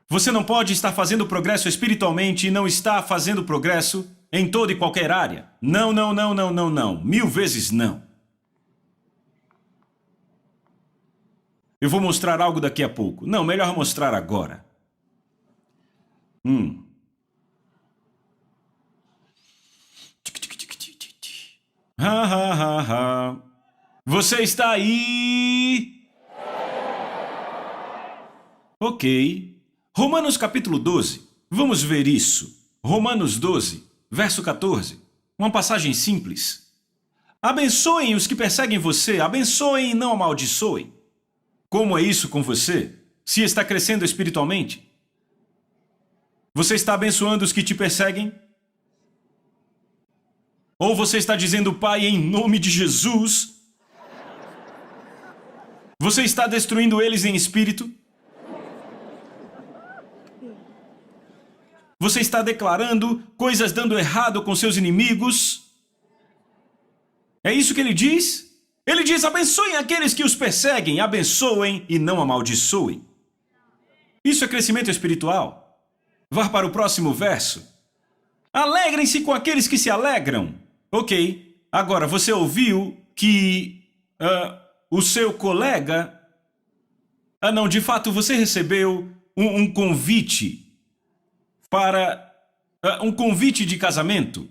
Você não pode estar fazendo progresso espiritualmente e não estar fazendo progresso em toda e qualquer área. Não, não, não, não, não, não. 1000 vezes não. Eu vou mostrar algo daqui a pouco. Não, melhor mostrar agora. Ha, ha, ha, ha. Você está aí? Ok. Romanos capítulo 12. Vamos ver isso. Romanos 12, verso 14. Uma passagem simples. Abençoem os que perseguem você, abençoem e não amaldiçoem. Como é isso com você? Se está crescendo espiritualmente? Você está abençoando os que te perseguem? Ou você está dizendo, Pai, em nome de Jesus? Você está destruindo eles em espírito? Você está declarando coisas dando errado com seus inimigos? É isso que ele diz? Ele diz, abençoem aqueles que os perseguem, abençoem e não amaldiçoem. Isso é crescimento espiritual. Vá para o próximo verso. Alegrem-se com aqueles que se alegram. Ok, agora você ouviu que o seu colega... não, de fato você recebeu um convite para um convite de casamento.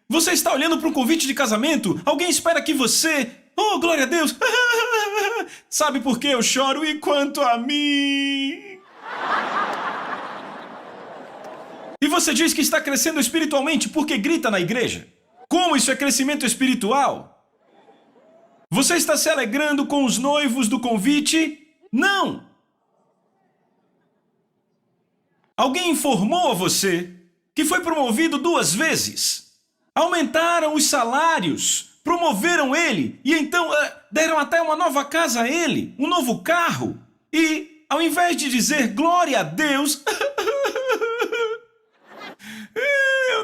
Você está olhando para um convite de casamento? Alguém espera que você... Oh, glória a Deus! Sabe por que eu choro? E quanto a mim? E você diz que está crescendo espiritualmente porque grita na igreja? Como isso é crescimento espiritual? Você está se alegrando com os noivos do convite? Não! Alguém informou a você que foi promovido 2 vezes. Aumentaram os salários, promoveram ele e então deram até uma nova casa a ele, um novo carro. E ao invés de dizer glória a Deus... Eu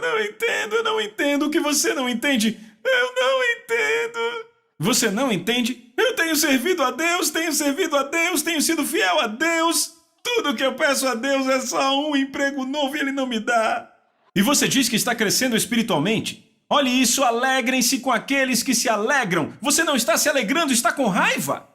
não entendo o que você não entende. Eu não entendo. Você não entende? Eu tenho servido a Deus, tenho sido fiel a Deus. Tudo que eu peço a Deus é só um emprego novo e Ele não me dá. E você diz que está crescendo espiritualmente? Olhe isso, alegrem-se com aqueles que se alegram. Você não está se alegrando, está com raiva.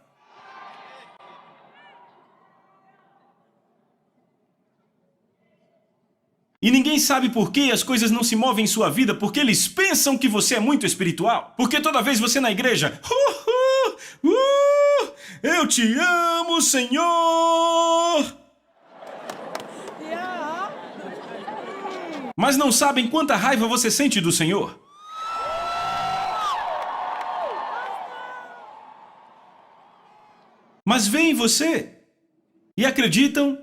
E ninguém sabe por que as coisas não se movem em sua vida, porque eles pensam que você é muito espiritual. Porque toda vez você na igreja, eu te amo, Senhor. Mas não sabem quanta raiva você sente do Senhor. Mas veem você e acreditam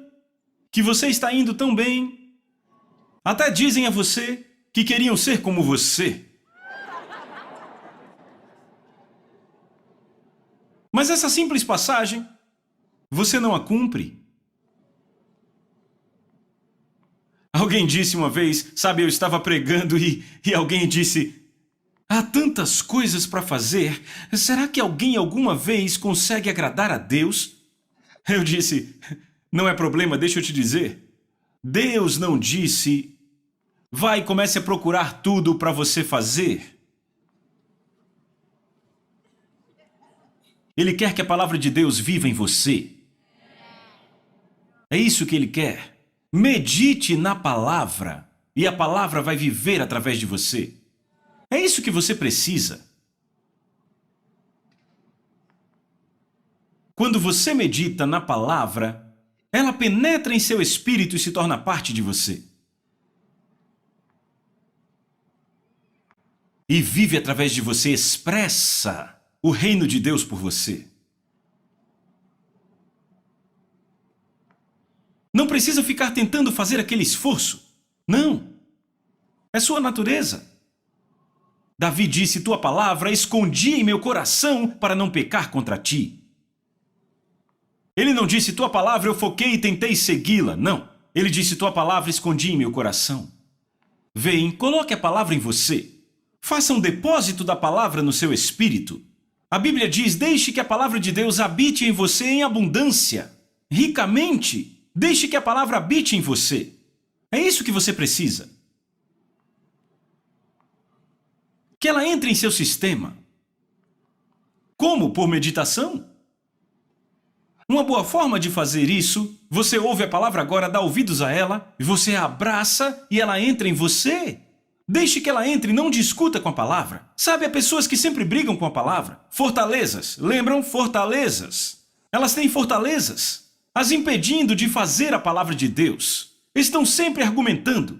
que você está indo tão bem. Até dizem a você que queriam ser como você. Mas essa simples passagem, você não a cumpre. Alguém disse uma vez, sabe, eu estava pregando e alguém disse, há tantas coisas para fazer, será que alguém alguma vez consegue agradar a Deus? Eu disse, não é problema, deixa eu te dizer. Deus não disse... Vai e comece a procurar tudo para você fazer. Ele quer que a palavra de Deus viva em você. É isso que Ele quer. Medite na palavra e a palavra vai viver através de você. É isso que você precisa. Quando você medita na palavra, ela penetra em seu espírito e se torna parte de você. E vive através de você, expressa o reino de Deus por você. Não precisa ficar tentando fazer aquele esforço. Não. É sua natureza. Davi disse, tua palavra escondi em meu coração para não pecar contra ti. Ele não disse, tua palavra eu foquei e tentei segui-la. Não. Ele disse, tua palavra escondi em meu coração. Vem, coloque a palavra em você. Faça um depósito da palavra no seu espírito. A Bíblia diz, deixe que a palavra de Deus habite em você em abundância, ricamente. Deixe que a palavra habite em você. É isso que você precisa. Que ela entre em seu sistema. Como? Por meditação? Uma boa forma de fazer isso, você ouve a palavra agora, dá ouvidos a ela, e você a abraça e ela entra em você. Deixe que ela entre, não discuta com a palavra. Sabe, há pessoas que sempre brigam com a palavra. Fortalezas, lembram? Fortalezas. Elas têm fortalezas, as impedindo de fazer a palavra de Deus. Estão sempre argumentando.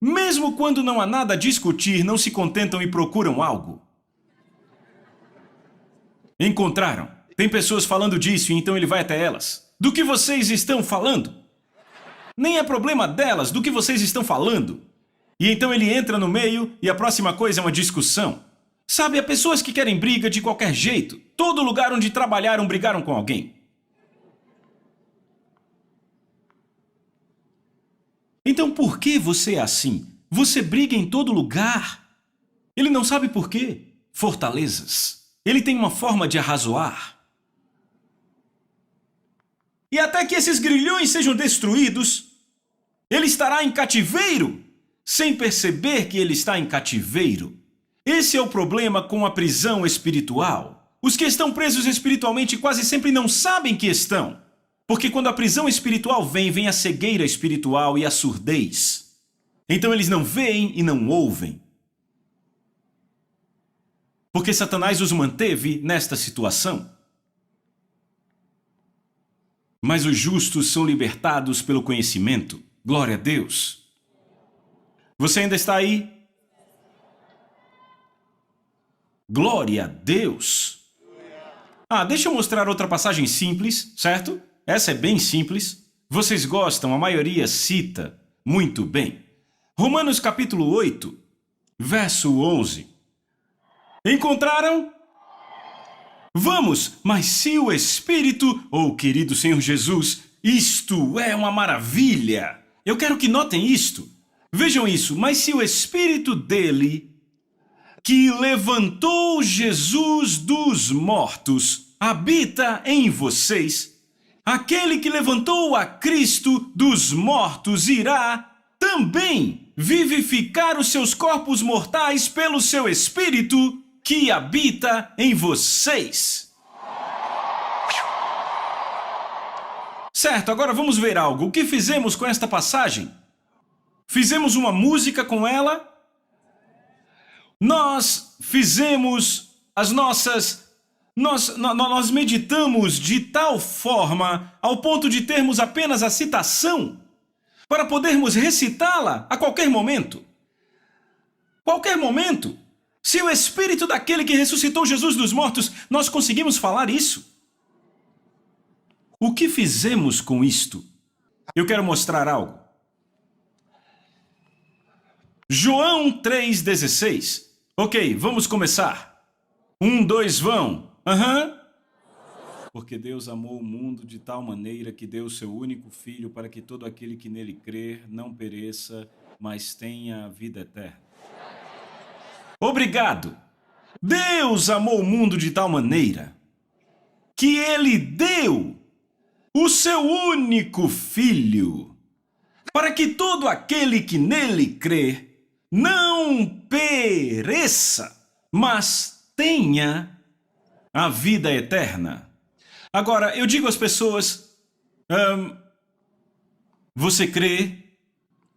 Mesmo quando não há nada a discutir, não se contentam e procuram algo. Encontraram. Tem pessoas falando disso e então ele vai até elas. Do que vocês estão falando? Nem é problema delas do que vocês estão falando. E então ele entra no meio e a próxima coisa é uma discussão. Sabe, há pessoas que querem briga de qualquer jeito. Todo lugar onde trabalharam brigaram com alguém. Então por que você é assim? Você briga em todo lugar. Ele não sabe por quê. Fortalezas. Ele tem uma forma de arrazoar. E até que esses grilhões sejam destruídos, ele estará em cativeiro, sem perceber que ele está em cativeiro. Esse é o problema com a prisão espiritual. Os que estão presos espiritualmente quase sempre não sabem que estão. Porque quando a prisão espiritual vem a cegueira espiritual e a surdez. Então eles não veem e não ouvem. Porque Satanás os manteve nesta situação. Mas os justos são libertados pelo conhecimento. Glória a Deus. Você ainda está aí? Glória a Deus. Deixa eu mostrar outra passagem simples, certo? Essa é bem simples. Vocês gostam, a maioria cita muito bem. Romanos capítulo 8, verso 11. Encontraram? Vamos, mas se o Espírito, querido Senhor Jesus, isto é uma maravilha. Eu quero que notem isto. Vejam isso, mas se o Espírito dele, que levantou Jesus dos mortos, habita em vocês, aquele que levantou a Cristo dos mortos irá também vivificar os seus corpos mortais pelo seu Espírito que habita em vocês. Certo, agora vamos ver algo. O que fizemos com esta passagem? Fizemos uma música com ela? Nós fizemos as nossas... Nós meditamos de tal forma ao ponto de termos apenas a citação para podermos recitá-la a qualquer momento. Qualquer momento. Se o Espírito daquele que ressuscitou Jesus dos mortos, nós conseguimos falar isso? O que fizemos com isto? Eu quero mostrar algo. João 3,16. Ok, vamos começar. 1, 2, vão. Porque Deus amou o mundo de tal maneira que deu o seu único Filho para que todo aquele que nele crer não pereça, mas tenha a vida eterna. Obrigado! Deus amou o mundo de tal maneira que ele deu o seu único Filho para que todo aquele que nele crê não pereça, mas tenha a vida eterna. Agora, eu digo às pessoas, você crê?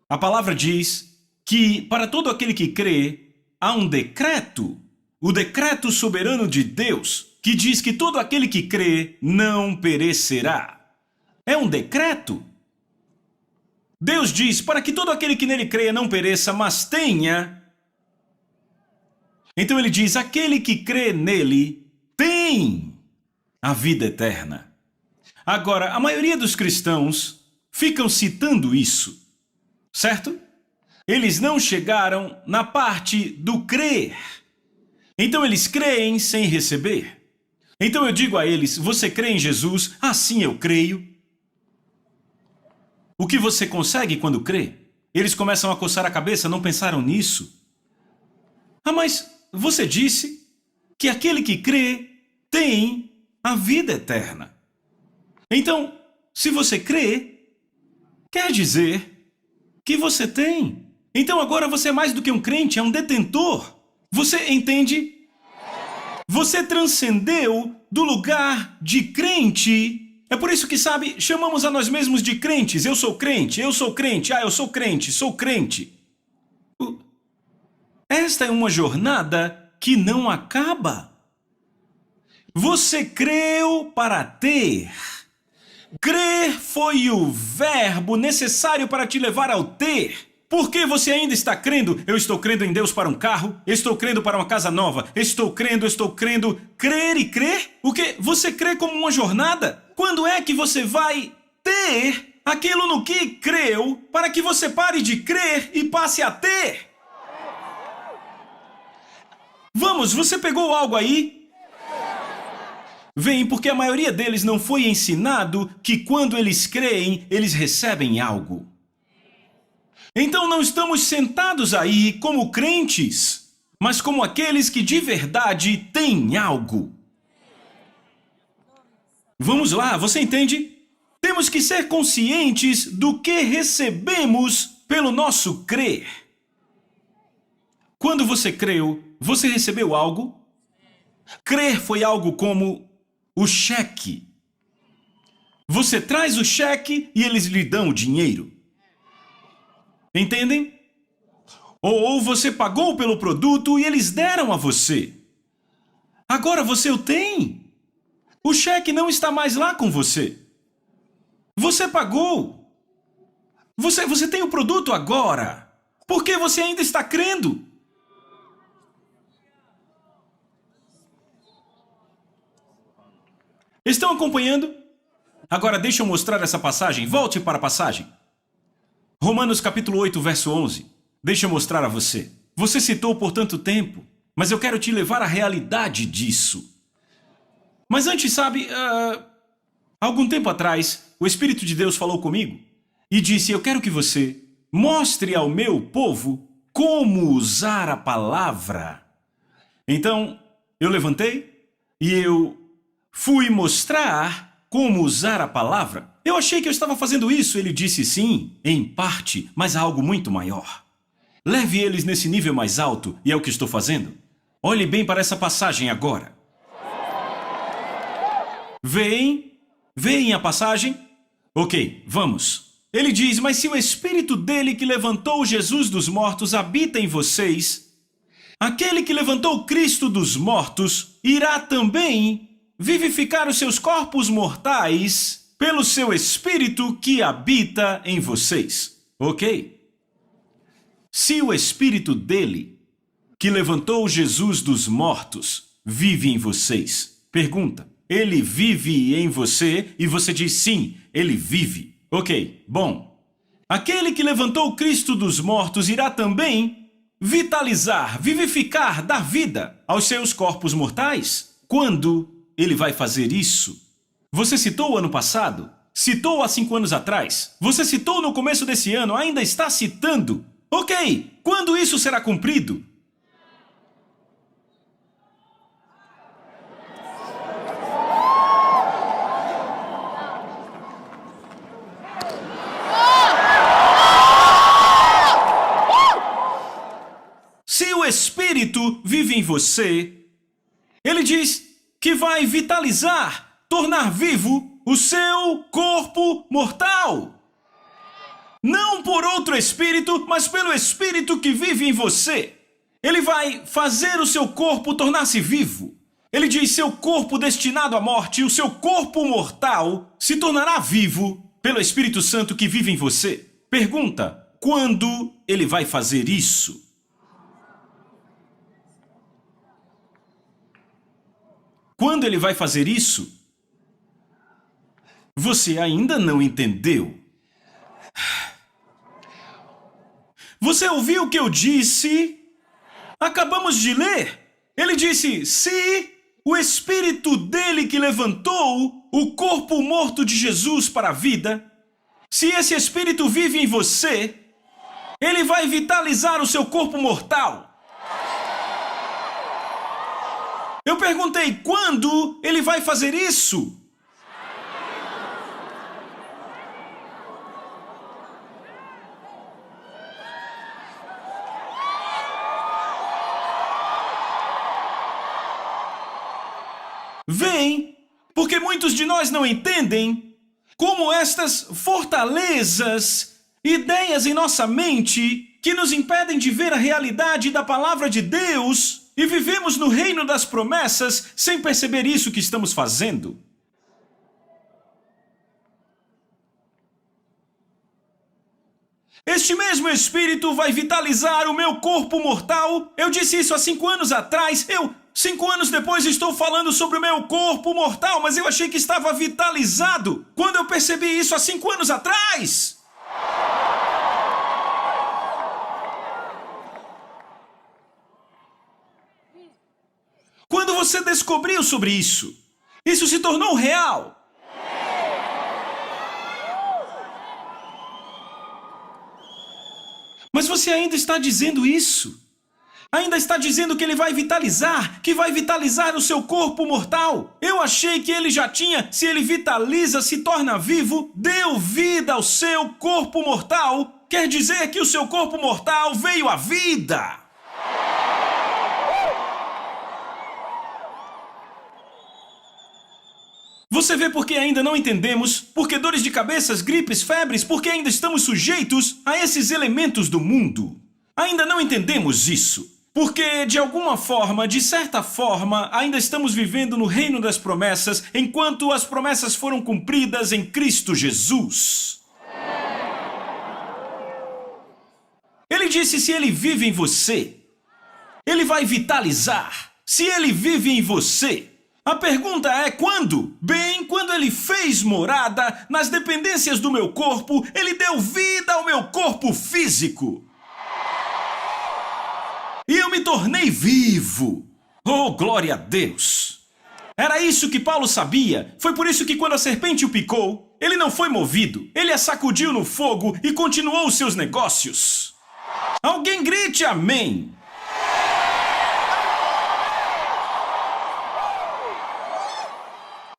A palavra diz que para todo aquele que crê, há um decreto, o decreto soberano de Deus, que diz que todo aquele que crê não perecerá. É um decreto. Deus diz para que todo aquele que nele creia não pereça, mas tenha. Então ele diz, aquele que crê nele tem a vida eterna. Agora, a maioria dos cristãos ficam citando isso, certo? Eles não chegaram na parte do crer. Então eles creem sem receber. Então eu digo a eles, você crê em Jesus? Sim, eu creio. O que você consegue quando crê? Eles começam a coçar a cabeça, não pensaram nisso? Mas você disse que aquele que crê tem a vida eterna. Então, se você crê, quer dizer que você tem. Então agora você é mais do que um crente, é um detentor. Você entende? Você transcendeu do lugar de crente. É por isso que, sabe, chamamos a nós mesmos de crentes. Eu sou crente, eu sou crente, eu sou crente, sou crente. Esta é uma jornada que não acaba. Você creu para ter. Crer foi o verbo necessário para te levar ao ter. Por que você ainda está crendo? Eu estou crendo em Deus para um carro, estou crendo para uma casa nova, estou crendo. Crer e crer? O quê? Você crê como uma jornada? Quando é que você vai ter aquilo no que creu para que você pare de crer e passe a ter? Vamos, você pegou algo aí? Vem, porque a maioria deles não foi ensinado que quando eles creem, eles recebem algo. Então não estamos sentados aí como crentes, mas como aqueles que de verdade têm algo. Vamos lá, você entende? Temos que ser conscientes do que recebemos pelo nosso crer. Quando você creu, você recebeu algo? Crer foi algo como o cheque. Você traz o cheque e eles lhe dão o dinheiro. Entendem? Ou você pagou pelo produto e eles deram a você. Agora você o tem. O cheque não está mais lá com você. Você pagou. Você tem o produto agora. Por que você ainda está crendo? Estão acompanhando? Agora deixa eu mostrar essa passagem. Volte para a passagem. Romanos capítulo 8, verso 11. Deixa eu mostrar a você. Você citou por tanto tempo, mas eu quero te levar à realidade disso. Mas antes, sabe, algum tempo atrás, o Espírito de Deus falou comigo e disse: eu quero que você mostre ao meu povo como usar a palavra. Então, eu levantei e eu fui mostrar como usar a palavra. Eu achei que eu estava fazendo isso. Ele disse sim, em parte, mas há algo muito maior. Leve eles nesse nível mais alto, e é o que estou fazendo. Olhe bem para essa passagem agora. Veem a passagem? Ok, vamos. Ele diz: mas se o Espírito dele que levantou Jesus dos mortos habita em vocês, aquele que levantou Cristo dos mortos irá também vivificar os seus corpos mortais pelo seu Espírito que habita em vocês. Ok? Se o Espírito dele, que levantou Jesus dos mortos, vive em vocês, pergunta: ele vive em você? E você diz sim, ele vive. Ok, bom. Aquele que levantou Cristo dos mortos irá também vitalizar, vivificar, dar vida aos seus corpos mortais? Quando ele vai fazer isso? Você citou o ano passado? Citou há 5 anos atrás? Você citou no começo desse ano? Ainda está citando? Ok, quando isso será cumprido? Se o Espírito vive em você, ele diz que vai vitalizar, tornar vivo o seu corpo mortal. Não por outro espírito, mas pelo Espírito que vive em você. Ele vai fazer o seu corpo tornar-se vivo. Ele diz: seu corpo destinado à morte, o seu corpo mortal, se tornará vivo pelo Espírito Santo que vive em você. Pergunta: quando ele vai fazer isso? Quando ele vai fazer isso? Você ainda não entendeu. Você ouviu o que eu disse? Acabamos de ler. Ele disse: se o Espírito dele que levantou o corpo morto de Jesus para a vida, se esse Espírito vive em você, ele vai vitalizar o seu corpo mortal. Eu perguntei: quando ele vai fazer isso? Veem, porque muitos de nós não entendem como estas fortalezas, ideias em nossa mente que nos impedem de ver a realidade da palavra de Deus e vivemos no reino das promessas sem perceber isso que estamos fazendo. Este mesmo Espírito vai vitalizar o meu corpo mortal. Eu disse isso há 5 anos atrás. 5 anos depois, estou falando sobre o meu corpo mortal, mas eu achei que estava vitalizado quando eu percebi isso há 5 anos atrás. Quando você descobriu sobre isso, isso se tornou real. Mas você ainda está dizendo isso. Ainda está dizendo que ele vai vitalizar, que vai vitalizar o seu corpo mortal. Eu achei que ele já tinha, se ele vitaliza, se torna vivo, deu vida ao seu corpo mortal. Quer dizer que o seu corpo mortal veio à vida. Você vê por que ainda não entendemos? Porque dores de cabeças, gripes, febres, porque ainda estamos sujeitos a esses elementos do mundo. Ainda não entendemos isso. Porque, de alguma forma, de certa forma, ainda estamos vivendo no reino das promessas, enquanto as promessas foram cumpridas em Cristo Jesus. Ele disse: se ele vive em você, ele vai vitalizar. Se ele vive em você, a pergunta é quando? Bem, quando ele fez morada nas dependências do meu corpo, ele deu vida ao meu corpo físico. E eu me tornei vivo. Oh, glória a Deus! Era isso que Paulo sabia. Foi por isso que quando a serpente o picou, ele não foi movido. Ele a sacudiu no fogo e continuou os seus negócios. Alguém grite amém!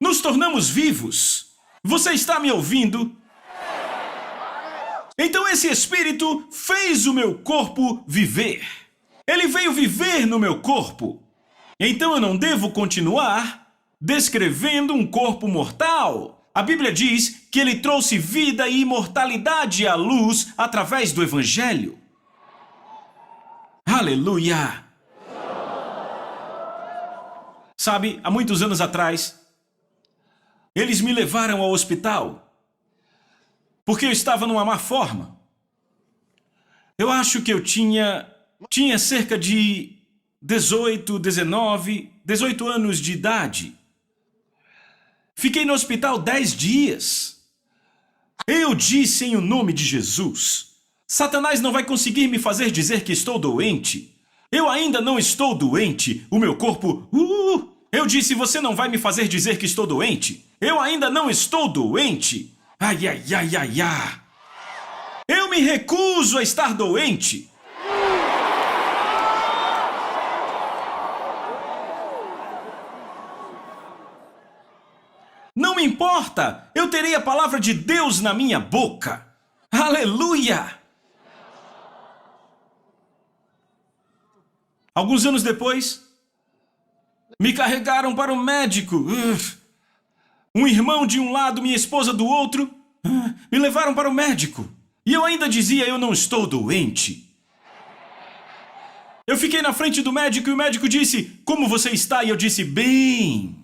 Nos tornamos vivos. Você está me ouvindo? Então esse Espírito fez o meu corpo viver. Ele veio viver no meu corpo. Então eu não devo continuar descrevendo um corpo mortal. A Bíblia diz que ele trouxe vida e imortalidade à luz através do Evangelho. Aleluia! Sabe, há muitos anos atrás, eles me levaram ao hospital porque eu estava numa má forma. Eu acho que eu tinha cerca de 18 anos de idade. Fiquei no hospital 10 dias. Eu disse em o nome de Jesus: Satanás não vai conseguir me fazer dizer que estou doente. Eu ainda não estou doente. O meu corpo... Eu disse: você não vai me fazer dizer que estou doente. Eu ainda não estou doente. Ai, ai, ai, ai, ai. Eu me recuso a estar doente. Não me importa, eu terei a palavra de Deus na minha boca. Aleluia! Alguns anos depois, me carregaram para o médico. Um irmão de um lado, minha esposa do outro. Me levaram para o médico. E eu ainda dizia: eu não estou doente. Eu fiquei na frente do médico e o médico disse: como você está? E eu disse: bem.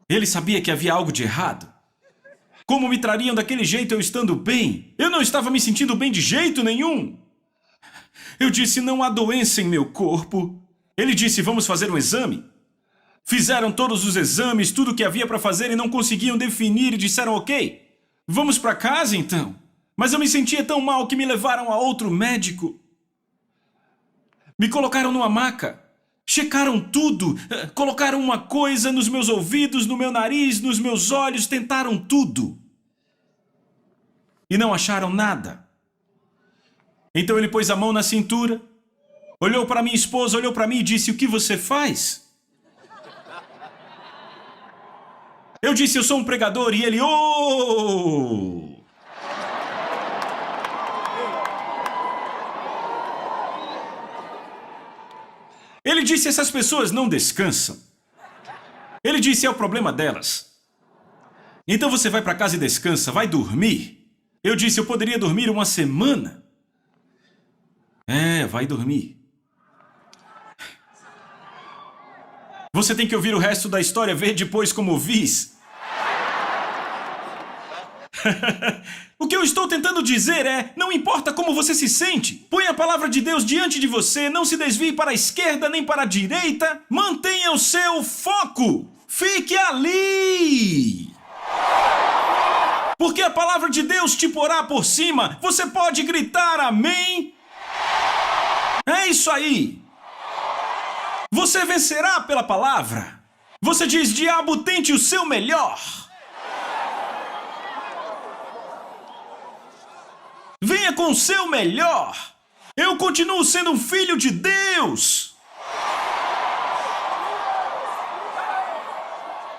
Ele sabia que havia algo de errado. Como me trariam daquele jeito eu estando bem? Eu não estava me sentindo bem de jeito nenhum. Eu disse: não há doença em meu corpo. Ele disse: vamos fazer um exame. Fizeram todos os exames, tudo o que havia para fazer e não conseguiam definir e disseram: ok, vamos para casa então. Mas eu me sentia tão mal que me levaram a outro médico. Me colocaram numa maca. Checaram tudo, colocaram uma coisa nos meus ouvidos, no meu nariz, nos meus olhos, tentaram tudo. E não acharam nada. Então ele pôs a mão na cintura, olhou para minha esposa, olhou para mim e disse: o que você faz? Eu disse: eu sou um pregador. E ele: oh! Ele disse: essas pessoas não descansam. Ele disse: é o problema delas. Então você vai para casa e descansa, vai dormir. Eu disse: eu poderia dormir uma semana. Vai dormir. Você tem que ouvir o resto da história, ver depois como vis. O que eu estou tentando dizer é, não importa como você se sente, põe a palavra de Deus diante de você, não se desvie para a esquerda nem para a direita, mantenha o seu foco, fique ali. Porque a palavra de Deus te porá por cima, você pode gritar amém. É isso aí. Você vencerá pela palavra. Você diz: diabo, tente o seu melhor. Venha com o seu melhor. Eu continuo sendo um filho de Deus.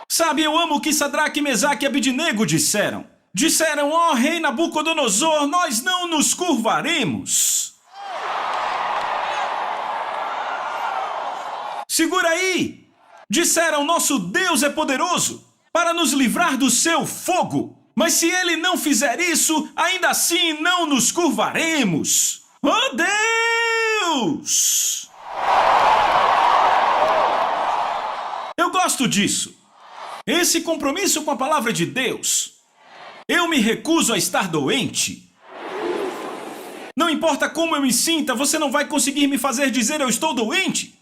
Sabe, eu amo o que Sadraque, Mesaque e Abednego disseram. Disseram: ó rei Nabucodonosor, nós não nos curvaremos. Segura aí! Disseram: nosso Deus é poderoso para nos livrar do seu fogo. Mas se ele não fizer isso, ainda assim não nos curvaremos. Oh Deus! Eu gosto disso. Esse compromisso com a palavra de Deus. Eu me recuso a estar doente. Não importa como eu me sinta, você não vai conseguir me fazer dizer eu estou doente.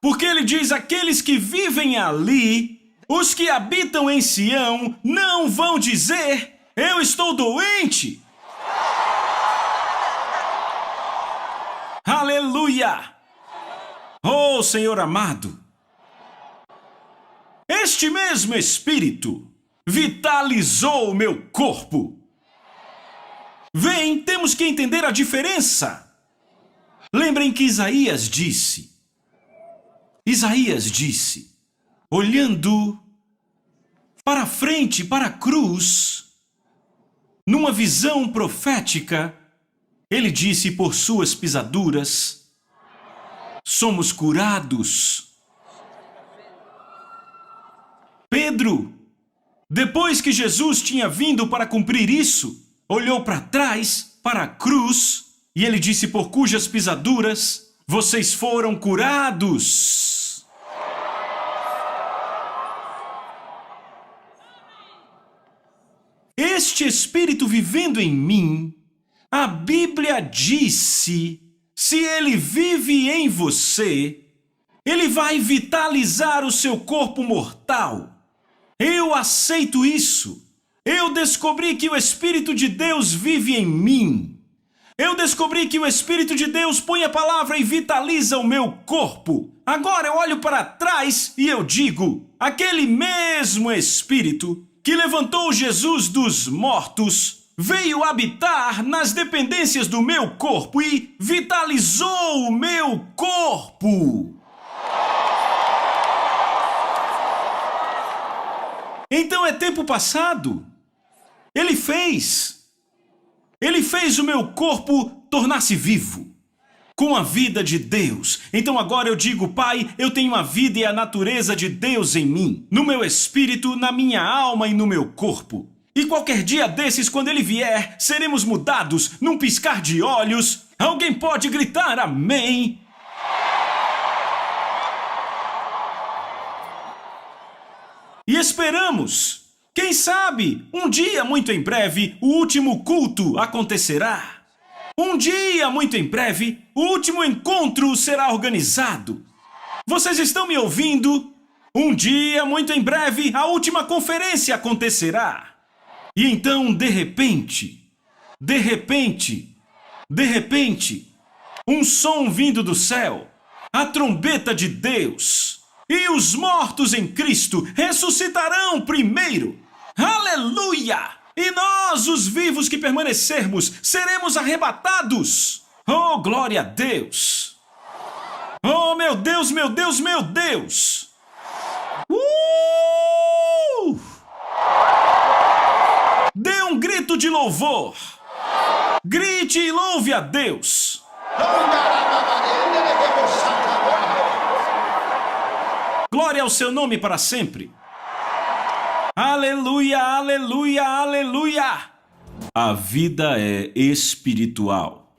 Porque ele diz: aqueles que vivem ali, os que habitam em Sião, não vão dizer eu estou doente. Aleluia! Oh, Senhor amado, este mesmo Espírito vitalizou o meu corpo. Vem, temos que entender a diferença. Lembrem que Isaías disse, olhando para frente, para a cruz, numa visão profética, ele disse: por suas pisaduras somos curados. Pedro, depois que Jesus tinha vindo para cumprir isso, olhou para trás, para a cruz, e ele disse: por cujas pisaduras vocês foram curados. Este Espírito vivendo em mim, a Bíblia disse, se ele vive em você, ele vai vitalizar o seu corpo mortal. Eu aceito isso. Eu descobri que o Espírito de Deus vive em mim. Eu descobri que o Espírito de Deus põe a palavra e vitaliza o meu corpo. Agora eu olho para trás e eu digo: aquele mesmo Espírito que levantou Jesus dos mortos veio habitar nas dependências do meu corpo e vitalizou o meu corpo. Então é tempo passado. Ele fez o meu corpo tornar-se vivo, com a vida de Deus. Então agora eu digo: Pai, eu tenho a vida e a natureza de Deus em mim, no meu espírito, na minha alma e no meu corpo. E qualquer dia desses, quando ele vier, seremos mudados num piscar de olhos. Alguém pode gritar amém? E esperamos. Quem sabe, um dia muito em breve, o último culto acontecerá. Um dia muito em breve, o último encontro será organizado. Vocês estão me ouvindo? Um dia muito em breve, a última conferência acontecerá. E então, de repente, um som vindo do céu, a trombeta de Deus, e os mortos em Cristo ressuscitarão primeiro. Aleluia! E nós, os vivos que permanecermos, seremos arrebatados. Oh, glória a Deus! Oh, meu Deus, meu Deus, meu Deus! Dê um grito de louvor. Grite e louve a Deus. Glória ao seu nome para sempre. Aleluia, aleluia, aleluia. A vida é espiritual.